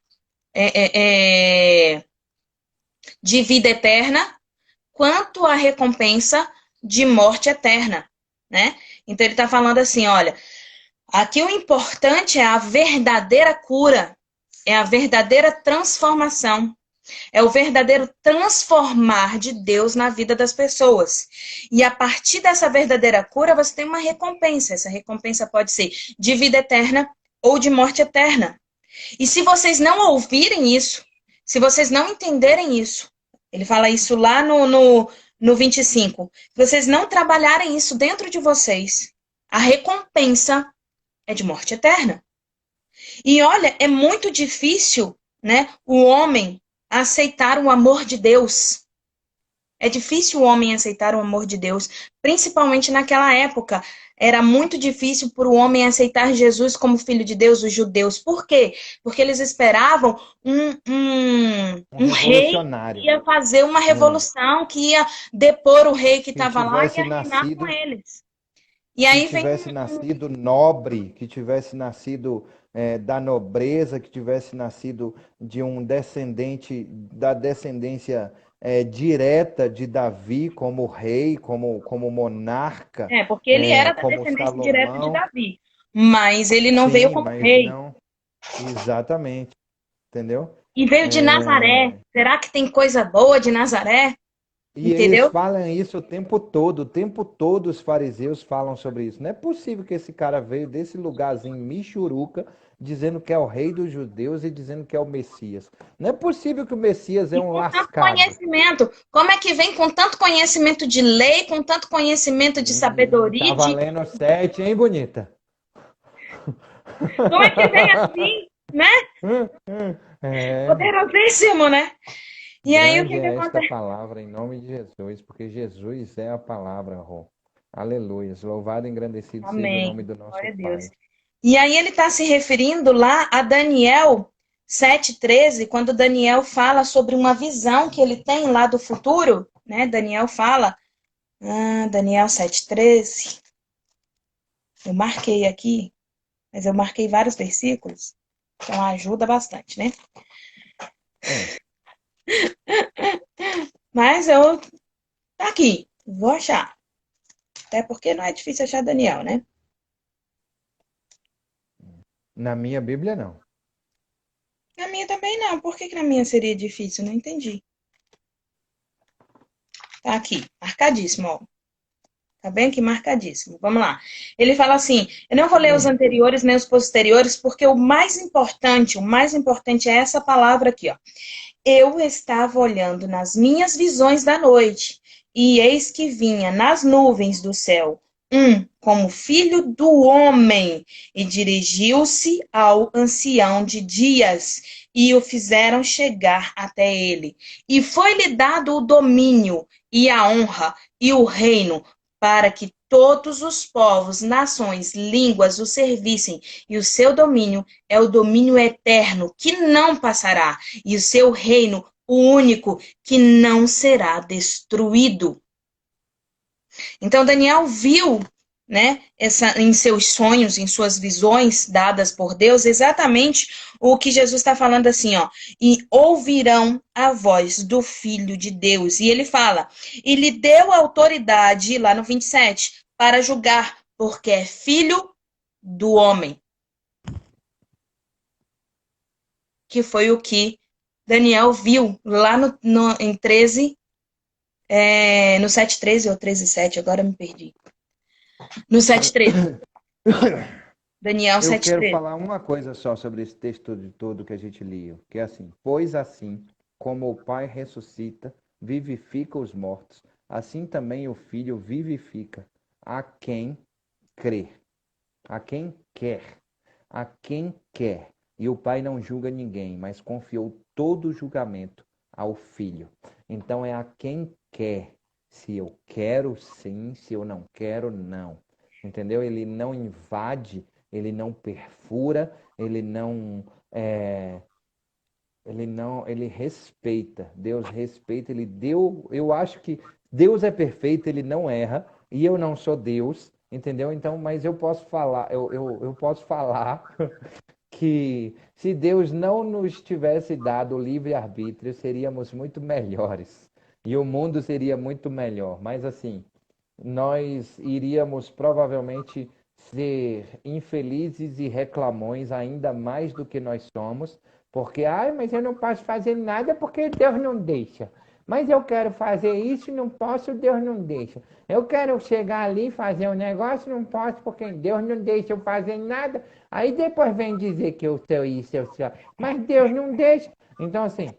de vida eterna, quanto a recompensa de morte eterna, né? Então ele está falando assim, olha, aqui o importante é a verdadeira cura, é a verdadeira transformação, é o verdadeiro transformar de Deus na vida das pessoas. E a partir dessa verdadeira cura, você tem uma recompensa. Essa recompensa pode ser de vida eterna ou de morte eterna. E se vocês não ouvirem isso, se vocês não entenderem isso, ele fala isso lá no 25, se vocês não trabalharem isso dentro de vocês, a recompensa é de morte eterna. E olha, é muito difícil, né, o homem aceitar o amor de Deus. É difícil o homem aceitar o amor de Deus, principalmente naquela época. Era muito difícil para o homem aceitar Jesus como filho de Deus, os judeus. Por quê? Porque eles esperavam um rei que Revolucionário. ia fazer uma revolução, que ia depor o rei que Que estava lá e tivesse ia reinar com nascido eles. E que aí vem tivesse nascido nobre, que tivesse nascido da nobreza, que tivesse nascido de um descendente, da descendência direta de Davi como rei, como monarca, porque ele era da como descendência direta de Salomão. Davi. Mas ele não veio Sim, como mas rei. não exatamente, entendeu? E veio de Nazaré. Será que tem coisa boa de Nazaré? E eles Entendeu? falam isso o tempo todo os fariseus falam sobre isso. Não é possível que esse cara veio desse lugarzinho Michuruca, dizendo que é o rei dos judeus e dizendo que é o Messias. Não é possível que o Messias é E um com tanto lascado. conhecimento. Como é que vem com tanto conhecimento de lei, com tanto conhecimento de Tá sabedoria, de... valendo 7, hein, bonita? Como é que vem assim, né? É, Poderosíssimo, né? E aí o grande que é esta acontece? palavra em nome de Jesus, porque Jesus é a palavra, Rô. Aleluia. Louvado e engrandecido seja o nome Amém. do nosso Glória a Deus. Pai. E aí ele está se referindo lá a Daniel 7,13, quando Daniel fala sobre uma visão que ele tem lá do futuro, né? Daniel fala, Daniel 7,13, eu marquei aqui, mas eu marquei vários versículos, então ajuda bastante, né? É. Mas eu, tá aqui, vou achar. Até porque não é difícil achar Daniel, né? Na minha Bíblia, não. Na minha também não. Por que na minha seria difícil? Não entendi. Tá aqui, marcadíssimo, ó. Tá bem aqui marcadíssimo. Vamos lá. Ele fala assim: eu não vou ler os anteriores nem os posteriores, porque o mais importante é essa palavra aqui, ó. Eu estava olhando nas minhas visões da noite, e eis que vinha nas nuvens do céu como filho do homem, e dirigiu-se ao ancião de dias, e o fizeram chegar até ele. E foi-lhe dado o domínio, e a honra, e o reino, para que todos os povos, nações, línguas o servissem, e o seu domínio é o domínio eterno, que não passará, e o seu reino, o único, que não será destruído. Então Daniel viu, né, em seus sonhos, em suas visões dadas por Deus, exatamente o que Jesus está falando assim, ó, e ouvirão a voz do Filho de Deus. E ele fala, e lhe deu autoridade, lá no 27, para julgar, porque é filho do homem. Que foi o que Daniel viu lá em 13, no 7:13 ou 13:7, agora me perdi. No 7:13. Daniel Eu quero 7:13. falar uma coisa só sobre esse texto de todo que a gente leu, que é assim: pois assim como o Pai ressuscita, vivifica os mortos, assim também o Filho vivifica a quem crê, a quem quer, a quem quer. E o Pai não julga ninguém, mas confiou todo o julgamento ao Filho. Então é a quem quer. Se eu quero, sim; se eu não quero, não. Entendeu? Ele não invade, ele não perfura, ele respeita. Deus respeita, ele deu. Eu acho que Deus é perfeito, ele não erra, e eu não sou Deus, entendeu? Então, mas eu posso falar, eu posso falar que se Deus não nos tivesse dado o livre-arbítrio, seríamos muito melhores. E o mundo seria muito melhor. Mas assim, nós iríamos provavelmente ser infelizes e reclamões ainda mais do que nós somos, porque, mas eu não posso fazer nada porque Deus não deixa. Mas eu quero fazer isso e não posso, Deus não deixa. Eu quero chegar ali e fazer um negócio, não posso porque Deus não deixa eu fazer nada. Aí depois vem dizer que eu sou isso, eu sou. Mas Deus não deixa. Então, assim,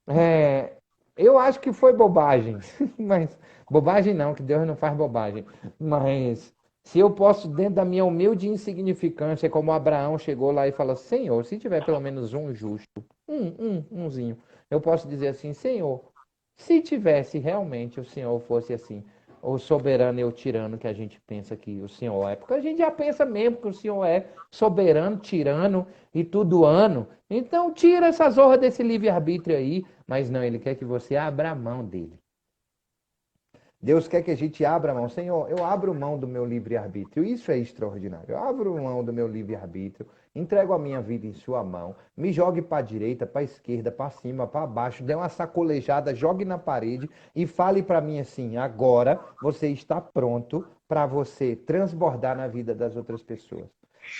é, eu acho que foi bobagem, mas bobagem não, que Deus não faz bobagem. Mas se eu posso, dentro da minha humilde insignificância, como Abraão chegou lá e falou: Senhor, se tiver pelo menos um justo, umzinho, eu posso dizer assim: Senhor, se tivesse realmente o Senhor fosse assim, o soberano e o tirano que a gente pensa que o Senhor é, porque a gente já pensa mesmo que o Senhor é soberano, tirano e tudo ano. Então tira essa zorra desse livre-arbítrio aí, mas não, ele quer que você abra a mão dele. Deus quer que a gente abra a mão. Senhor, eu abro mão do meu livre-arbítrio. Isso é extraordinário. Eu abro mão do meu livre-arbítrio, entrego a minha vida em sua mão, me jogue para a direita, para a esquerda, para cima, para baixo, dê uma sacolejada, jogue na parede e fale para mim assim: agora você está pronto para você transbordar na vida das outras pessoas.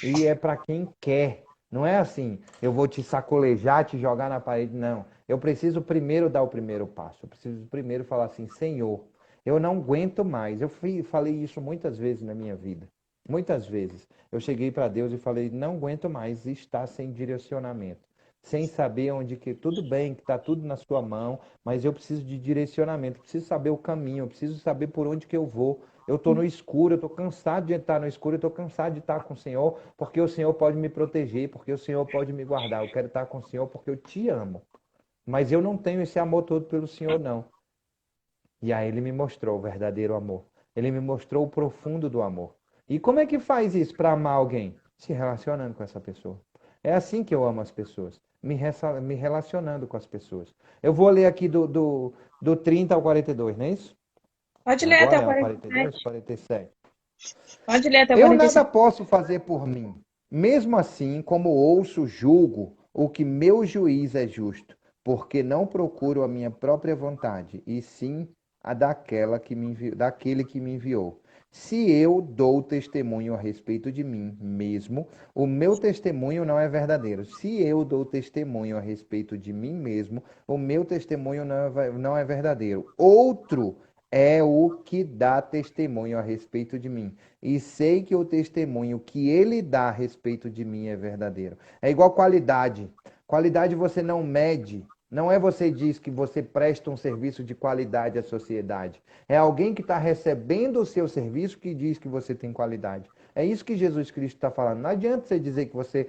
E é para quem quer. Não é assim, eu vou te sacolejar, te jogar na parede. Não. Eu preciso primeiro dar o primeiro passo. Eu preciso primeiro falar assim: Senhor, eu não aguento mais. Falei isso muitas vezes na minha vida. Muitas vezes. Eu cheguei para Deus e falei: não aguento mais estar sem direcionamento. Sem saber onde que. Tudo bem, que está tudo na sua mão, mas eu preciso de direcionamento. Preciso saber o caminho. Eu preciso saber por onde que eu vou. Eu estou no escuro, eu estou cansado de estar no escuro, eu estou cansado de estar com o Senhor, porque o Senhor pode me proteger, porque o Senhor pode me guardar. Eu quero estar com o Senhor porque eu te amo. Mas eu não tenho esse amor todo pelo Senhor, não. E aí ele me mostrou o verdadeiro amor. Ele me mostrou o profundo do amor. E como é que faz isso para amar alguém? Se relacionando com essa pessoa. É assim que eu amo as pessoas. Me relacionando com as pessoas. Eu vou ler aqui do 30 ao 42, não é isso? Pode ler até Agora o é o 42, 47. 47. Pode ler até o Eu nada 47. posso fazer por mim. Mesmo assim, como ouço, julgo o que meu juiz é justo, porque não procuro a minha própria vontade, e sim a daquele que me enviou. Se eu dou testemunho a respeito de mim mesmo, o meu testemunho não é verdadeiro. Se eu dou testemunho a respeito de mim mesmo, o meu testemunho não é verdadeiro. Outro é o que dá testemunho a respeito de mim. E sei que o testemunho que ele dá a respeito de mim é verdadeiro. É igual qualidade. Qualidade você não mede. Não é você diz que você presta um serviço de qualidade à sociedade. É alguém que está recebendo o seu serviço que diz que você tem qualidade. É isso que Jesus Cristo está falando. Não adianta você dizer que você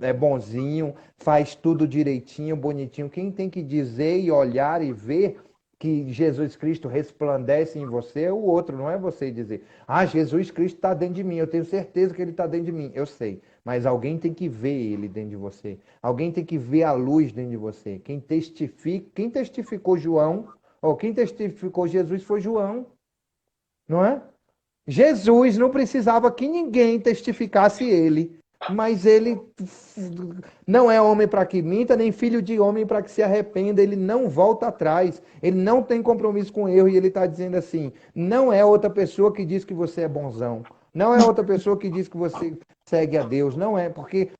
é bonzinho, faz tudo direitinho, bonitinho. Quem tem que dizer e olhar e ver que Jesus Cristo resplandece em você é o outro, não é você dizer, ah, Jesus Cristo está dentro de mim, eu tenho certeza que ele está dentro de mim. Eu sei, mas alguém tem que ver ele dentro de você. Alguém tem que ver a luz dentro de você. Quem testificou João, ou quem testificou Jesus foi João, não é? Jesus não precisava que ninguém testificasse ele, mas ele não é homem para que minta, nem filho de homem para que se arrependa. Ele não volta atrás, ele não tem compromisso com erro, e ele está dizendo assim: não é outra pessoa que diz que você é bonzão, não é outra pessoa que diz que você segue a Deus, não é, porque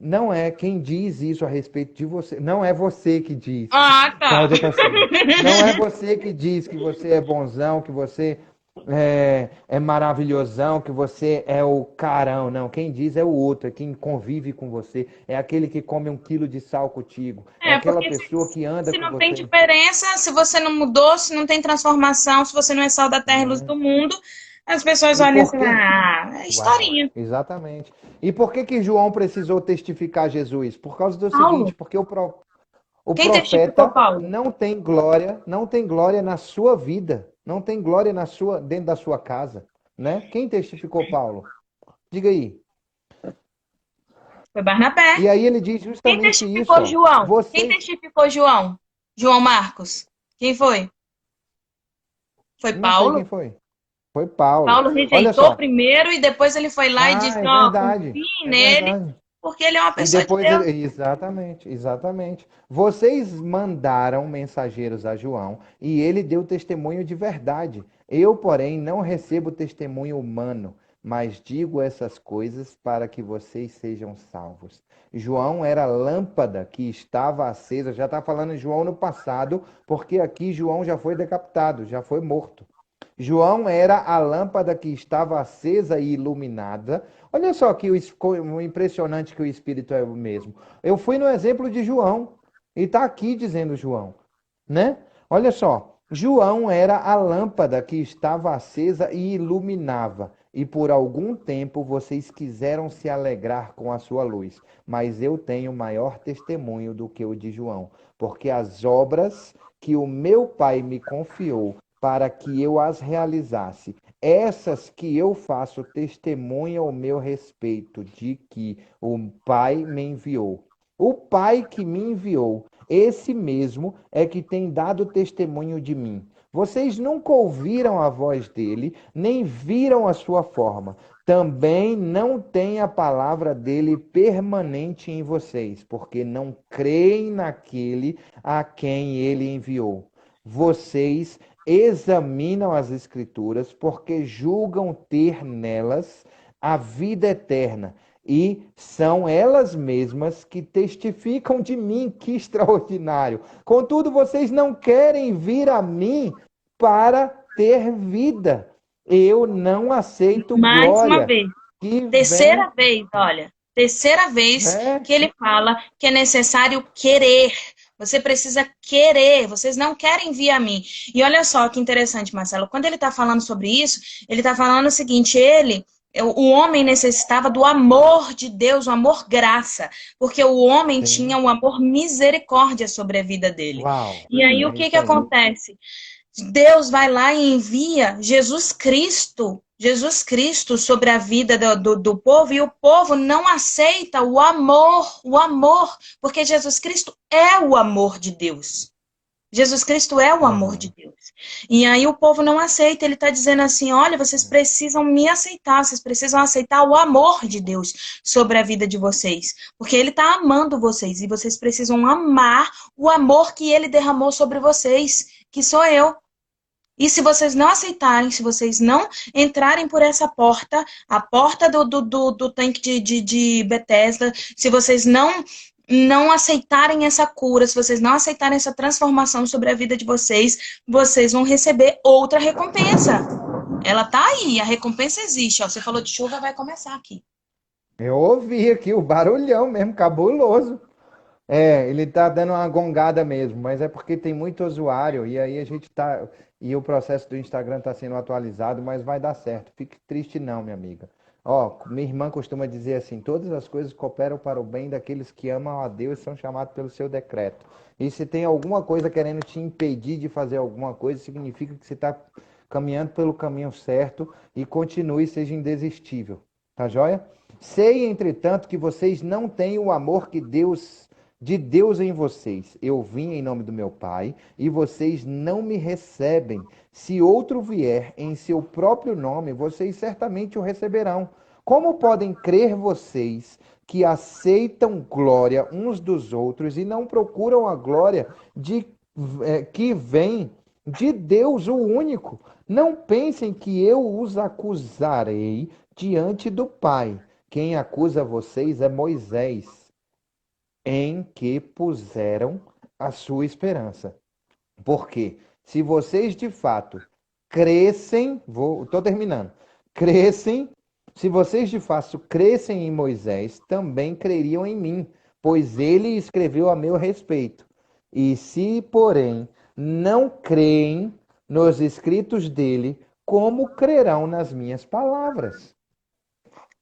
não é quem diz isso a respeito de você, não é você que diz. Ah, tá. Cláudia tá assim, não é você que diz que você é bonzão, que você é maravilhosão, que você é o carão. Não, quem diz é o outro, é quem convive com você, é aquele que come 1 quilo de sal contigo, é aquela Porque pessoa que anda se com não tem você. diferença, se você não mudou, se não tem transformação, se você não é sal da terra e luz do mundo, as pessoas E olham por assim, quê? ah, é Uau, historinha. exatamente. E por que que João precisou testificar Jesus? Por causa do Paulo, seguinte, porque o quem testificou profeta Paulo? não tem glória na sua vida, não tem glória dentro da sua casa, né? Quem testificou Paulo? Diga aí. Foi Barnabé. E aí ele diz Quem justamente isso, testificou ó. João? Quem Vocês testificou João? João Marcos. Quem foi? Foi não sei Paulo? quem foi. Foi Paulo. Paulo Olha rejeitou só. primeiro e depois ele foi lá e Ah, disse, é ó, verdade. confie É nele, verdade. porque ele é uma E pessoa de depois Deus. ele. Exatamente, exatamente. Vocês mandaram mensageiros a João e ele deu testemunho de verdade. Eu, porém, não recebo testemunho humano, mas digo essas coisas para que vocês sejam salvos. João era a lâmpada que estava acesa. Já está falando em João no passado, porque aqui João já foi decapitado, já foi morto. João era a lâmpada que estava acesa e iluminada. Olha só que o impressionante que o Espírito é o mesmo. Eu fui no exemplo de João, e está aqui dizendo João, né? Olha só, João era a lâmpada que estava acesa e iluminava. E por algum tempo vocês quiseram se alegrar com a sua luz. Mas eu tenho maior testemunho do que o de João, porque as obras que o meu Pai me confiou para que eu as realizasse, essas que eu faço testemunha ao meu respeito de que o Pai me enviou. O Pai que me enviou, esse mesmo é que tem dado testemunho de mim. Vocês nunca ouviram a voz dele, nem viram a sua forma. Também não tem a palavra dele permanente em vocês, porque não creem naquele a quem ele enviou. Vocês examinam as Escrituras porque julgam ter nelas a vida eterna. E são elas mesmas que testificam de mim, que extraordinário. Contudo, vocês não querem vir a mim para ter vida. Eu não aceito Mais uma glória vez. que Terceira vem. vez, olha. Terceira vez É, que ele fala que é necessário querer. Você precisa querer. Vocês não querem vir a mim. E olha só que interessante, Marcelo. Quando ele está falando sobre isso, ele está falando o seguinte: o homem necessitava do amor de Deus, o amor graça, porque o homem tinha sim. o amor misericórdia sobre a vida dele. Uau, E aí o é que isso que aí. acontece? Deus vai lá e envia Jesus Cristo sobre a vida do povo, e o povo não aceita o amor, porque Jesus Cristo é o amor de Deus. Jesus Cristo é o amor de Uhum. Deus. E aí o povo não aceita, ele está dizendo assim, olha, vocês precisam me aceitar, vocês precisam aceitar o amor de Deus sobre a vida de vocês, porque ele está amando vocês, e vocês precisam amar o amor que ele derramou sobre vocês, que sou eu. E se vocês não aceitarem, se vocês não entrarem por essa porta, a porta do tanque de Bethesda, se vocês não não aceitarem essa cura, se vocês não aceitarem essa transformação sobre a vida de vocês, vocês vão receber outra recompensa. Ela tá aí, a recompensa existe. Ó, você falou de chuva, vai começar aqui. Eu ouvi aqui o barulhão mesmo, cabuloso. É, ele tá dando uma gongada mesmo, mas é porque tem muito usuário e aí a gente tá. E o processo do Instagram tá sendo atualizado, mas vai dar certo. Fique triste não, minha amiga. Ó, minha irmã costuma dizer assim: todas as coisas cooperam para o bem daqueles que amam a Deus e são chamados pelo seu decreto. E se tem alguma coisa querendo te impedir de fazer alguma coisa, significa que você está caminhando pelo caminho certo e continue, seja indesistível. Tá joia? Sei, entretanto, que vocês não têm o amor de Deus em vocês. Eu vim em nome do meu Pai e vocês não me recebem. Se outro vier em seu próprio nome, vocês certamente o receberão. Como podem crer vocês que aceitam glória uns dos outros e não procuram a glória que vem de Deus, o único? Não pensem que eu os acusarei diante do Pai. Quem acusa vocês é Moisés, em que puseram a sua esperança. Porque se vocês de fato crescem, estou terminando, crescem, se vocês de fato crescem em Moisés, também creriam em mim, pois ele escreveu a meu respeito. E se, porém, não creem nos escritos dele, como crerão nas minhas palavras?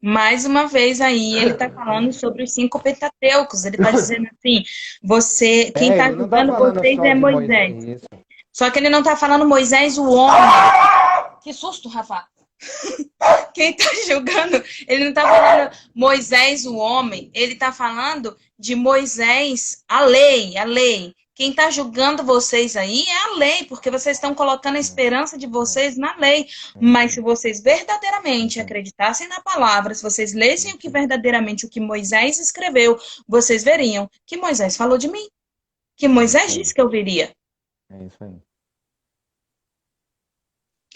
Mais uma vez aí, ele está falando sobre os 5 Pentateucos. Ele está dizendo assim: você, quem É, está ele não está julgando falando vocês só é de Moisés. Moisés. Isso. Só que ele não está falando Moisés, o homem. Que susto, Rafa. Quem está julgando, ele não está falando Moisés, o homem. Ele está falando de Moisés, a lei, a lei. Quem está julgando vocês aí é a lei, porque vocês estão colocando a esperança de vocês na lei. É isso Mas se aí. vocês É verdadeiramente isso aí. acreditassem na palavra, se vocês É lessem o que isso aí. verdadeiramente o que Moisés escreveu, vocês veriam que Moisés falou de mim, que É isso Moisés aí. disse que eu viria. É isso aí.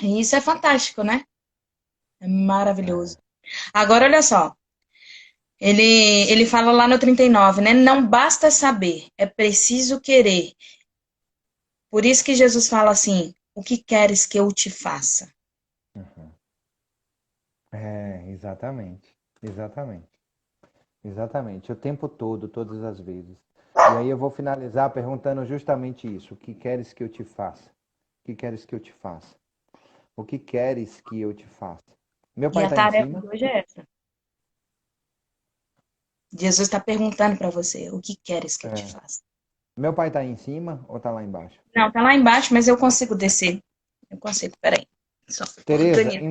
E isso é fantástico, né? É maravilhoso. É. Agora, olha só. Ele fala lá no 39, né? Não basta saber, é preciso querer. Por isso que Jesus fala assim: o que queres que eu te faça? Uhum. É, exatamente. Exatamente. Exatamente. O tempo todo, todas as vezes. E aí eu vou finalizar perguntando justamente isso. O que queres que eu te faça? O que queres que eu te faça? O que queres que eu te faça? Meu E pai a está em tarefa cima? de hoje é essa. Jesus está perguntando para você: o que queres que eu te É. faça? Meu pai está em cima ou está lá embaixo? Não, tá lá embaixo, mas eu consigo descer. Eu consigo, peraí. Só Tereza, organiza.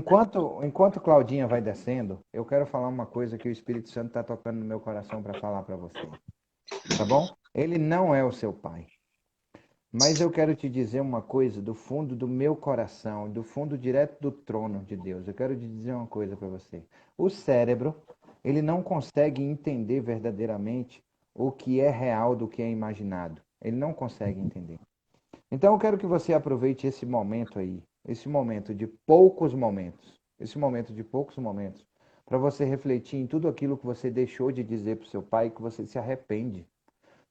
enquanto Claudinha vai descendo, eu quero falar uma coisa que o Espírito Santo está tocando no meu coração para falar para você. Tá bom? Ele não é o seu pai. Mas eu quero te dizer uma coisa do fundo do meu coração, do fundo direto do trono de Deus. Eu quero te dizer uma coisa para você. O cérebro, ele não consegue entender verdadeiramente o que é real do que é imaginado. Ele não consegue entender. Então eu quero que você aproveite esse momento aí, esse momento de poucos momentos, para você refletir em tudo aquilo que você deixou de dizer para o seu pai, que você se arrepende.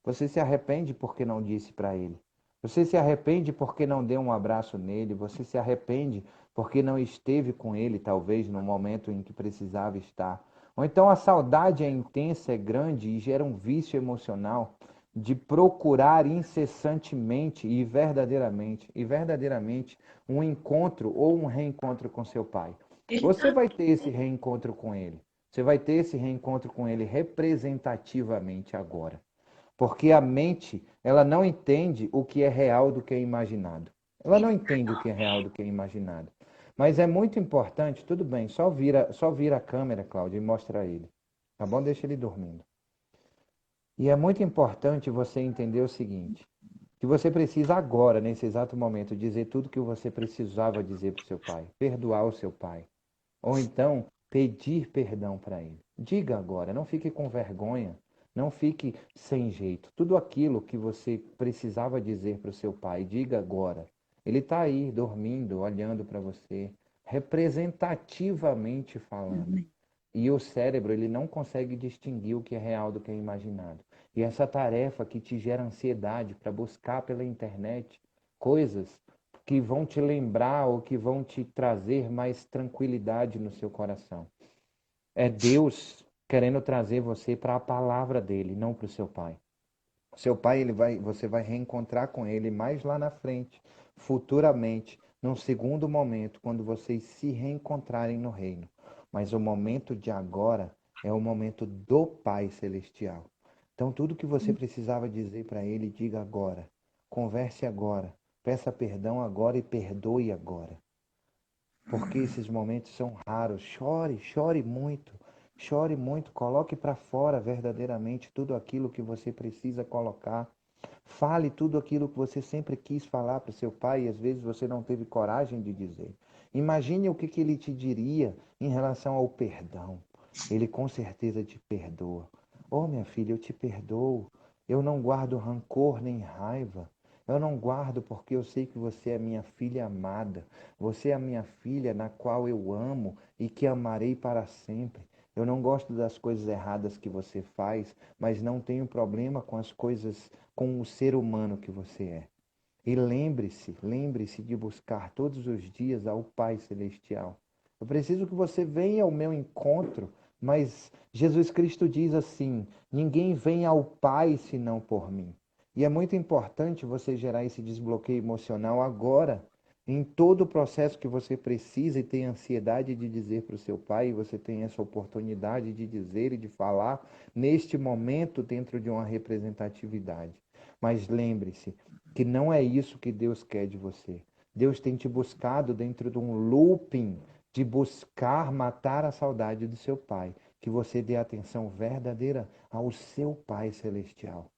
Você se arrepende porque não disse para ele. Você se arrepende porque não deu um abraço nele. Você se arrepende porque não esteve com ele, talvez, no momento em que precisava estar. Ou então a saudade é intensa, é grande e gera um vício emocional de procurar incessantemente e verdadeiramente, um encontro ou um reencontro com seu pai. Você vai ter esse reencontro com ele. Você vai ter esse reencontro com ele representativamente agora. Porque a mente, ela não entende o que é real do que é imaginado. Ela não entende o que é real do que é imaginado. Mas é muito importante, tudo bem, só vira a câmera, Cláudia, e mostra ele. Tá bom? Deixa ele dormindo. E é muito importante você entender o seguinte, que você precisa agora, nesse exato momento, dizer tudo que você precisava dizer para o seu pai, perdoar o seu pai, ou então pedir perdão para ele. Diga agora, não fique com vergonha, não fique sem jeito. Tudo aquilo que você precisava dizer para o seu pai, diga agora. Ele está aí, dormindo, olhando para você, representativamente falando. E o cérebro, ele não consegue distinguir o que é real do que é imaginado. E essa tarefa que te gera ansiedade para buscar pela internet coisas que vão te lembrar ou que vão te trazer mais tranquilidade no seu coração. É Deus querendo trazer você para a palavra dele, não para o seu pai. Seu pai, você vai reencontrar com ele mais lá na frente, futuramente, num segundo momento, quando vocês se reencontrarem no reino. Mas o momento de agora é o momento do Pai Celestial. Então, tudo que você precisava dizer para ele, diga agora. Converse agora. Peça perdão agora e perdoe agora. Porque esses momentos são raros. Chore, chore muito. Chore muito, coloque para fora verdadeiramente tudo aquilo que você precisa colocar. Fale tudo aquilo que você sempre quis falar para o seu pai e às vezes você não teve coragem de dizer. Imagine o que ele te diria em relação ao perdão. Ele com certeza te perdoa. Oh, minha filha, eu te perdoo. Eu não guardo rancor nem raiva. Eu não guardo porque eu sei que você é minha filha amada. Você é a minha filha na qual eu amo e que amarei para sempre. Eu não gosto das coisas erradas que você faz, mas não tenho problema com as coisas, com o ser humano que você é. E lembre-se de buscar todos os dias ao Pai Celestial. Eu preciso que você venha ao meu encontro, mas Jesus Cristo diz assim: ninguém vem ao Pai senão por mim. E é muito importante você gerar esse desbloqueio emocional agora, em todo o processo que você precisa e tem ansiedade de dizer para o seu pai, e você tem essa oportunidade de dizer e de falar neste momento dentro de uma representatividade. Mas lembre-se que não é isso que Deus quer de você. Deus tem te buscado dentro de um looping de buscar matar a saudade do seu pai, que você dê atenção verdadeira ao seu Pai Celestial.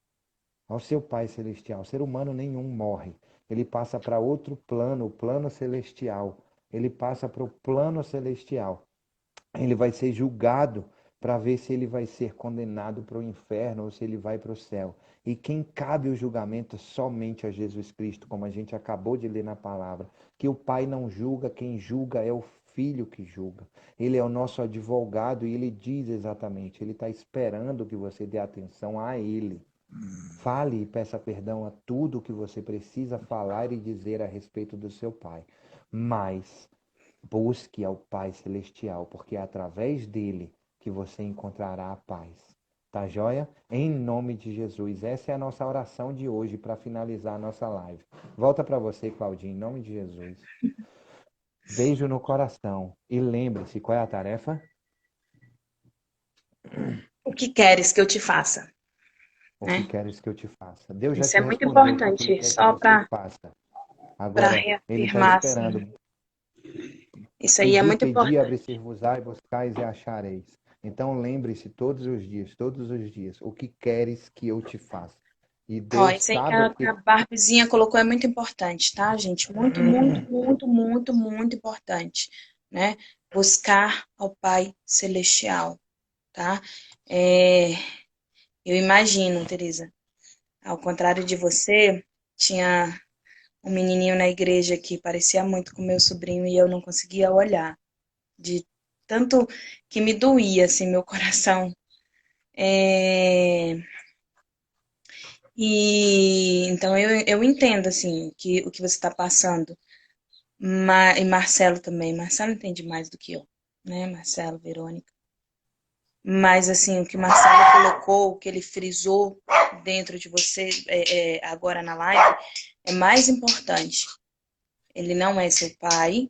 Ao seu Pai Celestial. Ser humano nenhum morre. Ele passa para outro plano, o plano celestial. Ele passa para o plano celestial. Ele vai ser julgado para ver se ele vai ser condenado para o inferno ou se ele vai para o céu. E quem cabe o julgamento somente a Jesus Cristo, como a gente acabou de ler na palavra, que o Pai não julga, quem julga é o Filho que julga. Ele é o nosso advogado e ele diz exatamente, ele está esperando que você dê atenção a ele. Fale e peça perdão a tudo que você precisa falar e dizer a respeito do seu pai. Mas busque ao Pai Celestial, porque é através dele que você encontrará a paz. Tá joia? Em nome de Jesus. Essa é a nossa oração de hoje para finalizar a nossa live. Volta para você, Claudinha, em nome de Jesus. Beijo no coração. E lembre-se, qual é a tarefa? O que queres que eu te faça? O que Né? queres que eu te faça? Deus já Isso é te muito respondeu o que ele importante, quer que só você para faça. Agora, ele está reafirmar, assim. esperando. Isso aí é Pedi, muito pedi, importante. abre-se-vos-á e buscais e achareis. Então lembre-se todos os dias, o que queres que eu te faça. E Ó, Deus isso aí que sabe o a que... Barbizinha colocou é muito importante, tá, gente? Muito, muito, muito, muito, muito importante, né? Buscar ao Pai Celestial, tá? É, eu imagino, Teresa, ao contrário de você, tinha um menininho na igreja que parecia muito com meu sobrinho e eu não conseguia olhar, de tanto que me doía, assim, meu coração. É, e então eu entendo, assim, que o que você está passando. E Marcelo também. Marcelo entende mais do que eu, né? Marcelo, Verônica. Mas, assim, o que Marcelo colocou, o que ele frisou dentro de você agora na live, é mais importante. Ele não é seu pai,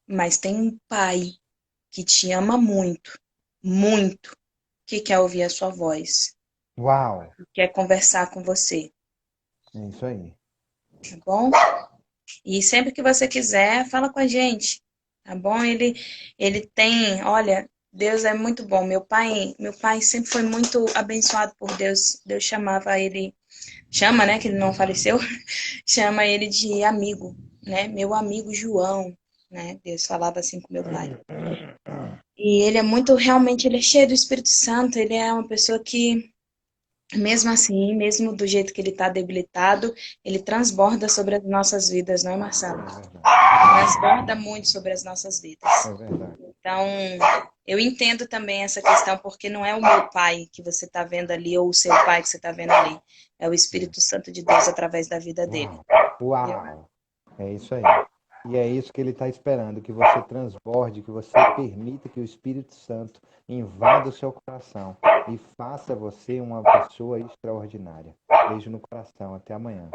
mas tem um pai que te ama muito, muito, que quer ouvir a sua voz, Uau! quer conversar com você, É isso aí. tá bom? E sempre que você quiser, fala com a gente, tá bom? Ele tem, olha, Deus é muito bom. Meu pai sempre foi muito abençoado por Deus. Deus chamava ele, chama, né, que ele não faleceu, chama ele de amigo, né? Meu amigo João, né? Deus falava assim com meu pai. E ele é muito, realmente, ele é cheio do Espírito Santo. Ele é uma pessoa que, mesmo assim, mesmo do jeito que ele está debilitado, ele transborda sobre as nossas vidas, não é, Marcelo? É verdade. Transborda muito sobre as nossas vidas. É verdade. Então, eu entendo também essa questão, porque não é o meu pai que você está vendo ali, ou o seu pai que você está vendo ali. É o Espírito Santo de Deus através da vida dele. Uau, Viu? uau, é isso aí. E é isso que ele está esperando, que você transborde, que você permita que o Espírito Santo invada o seu coração e faça você uma pessoa extraordinária. Beijo no coração, até amanhã.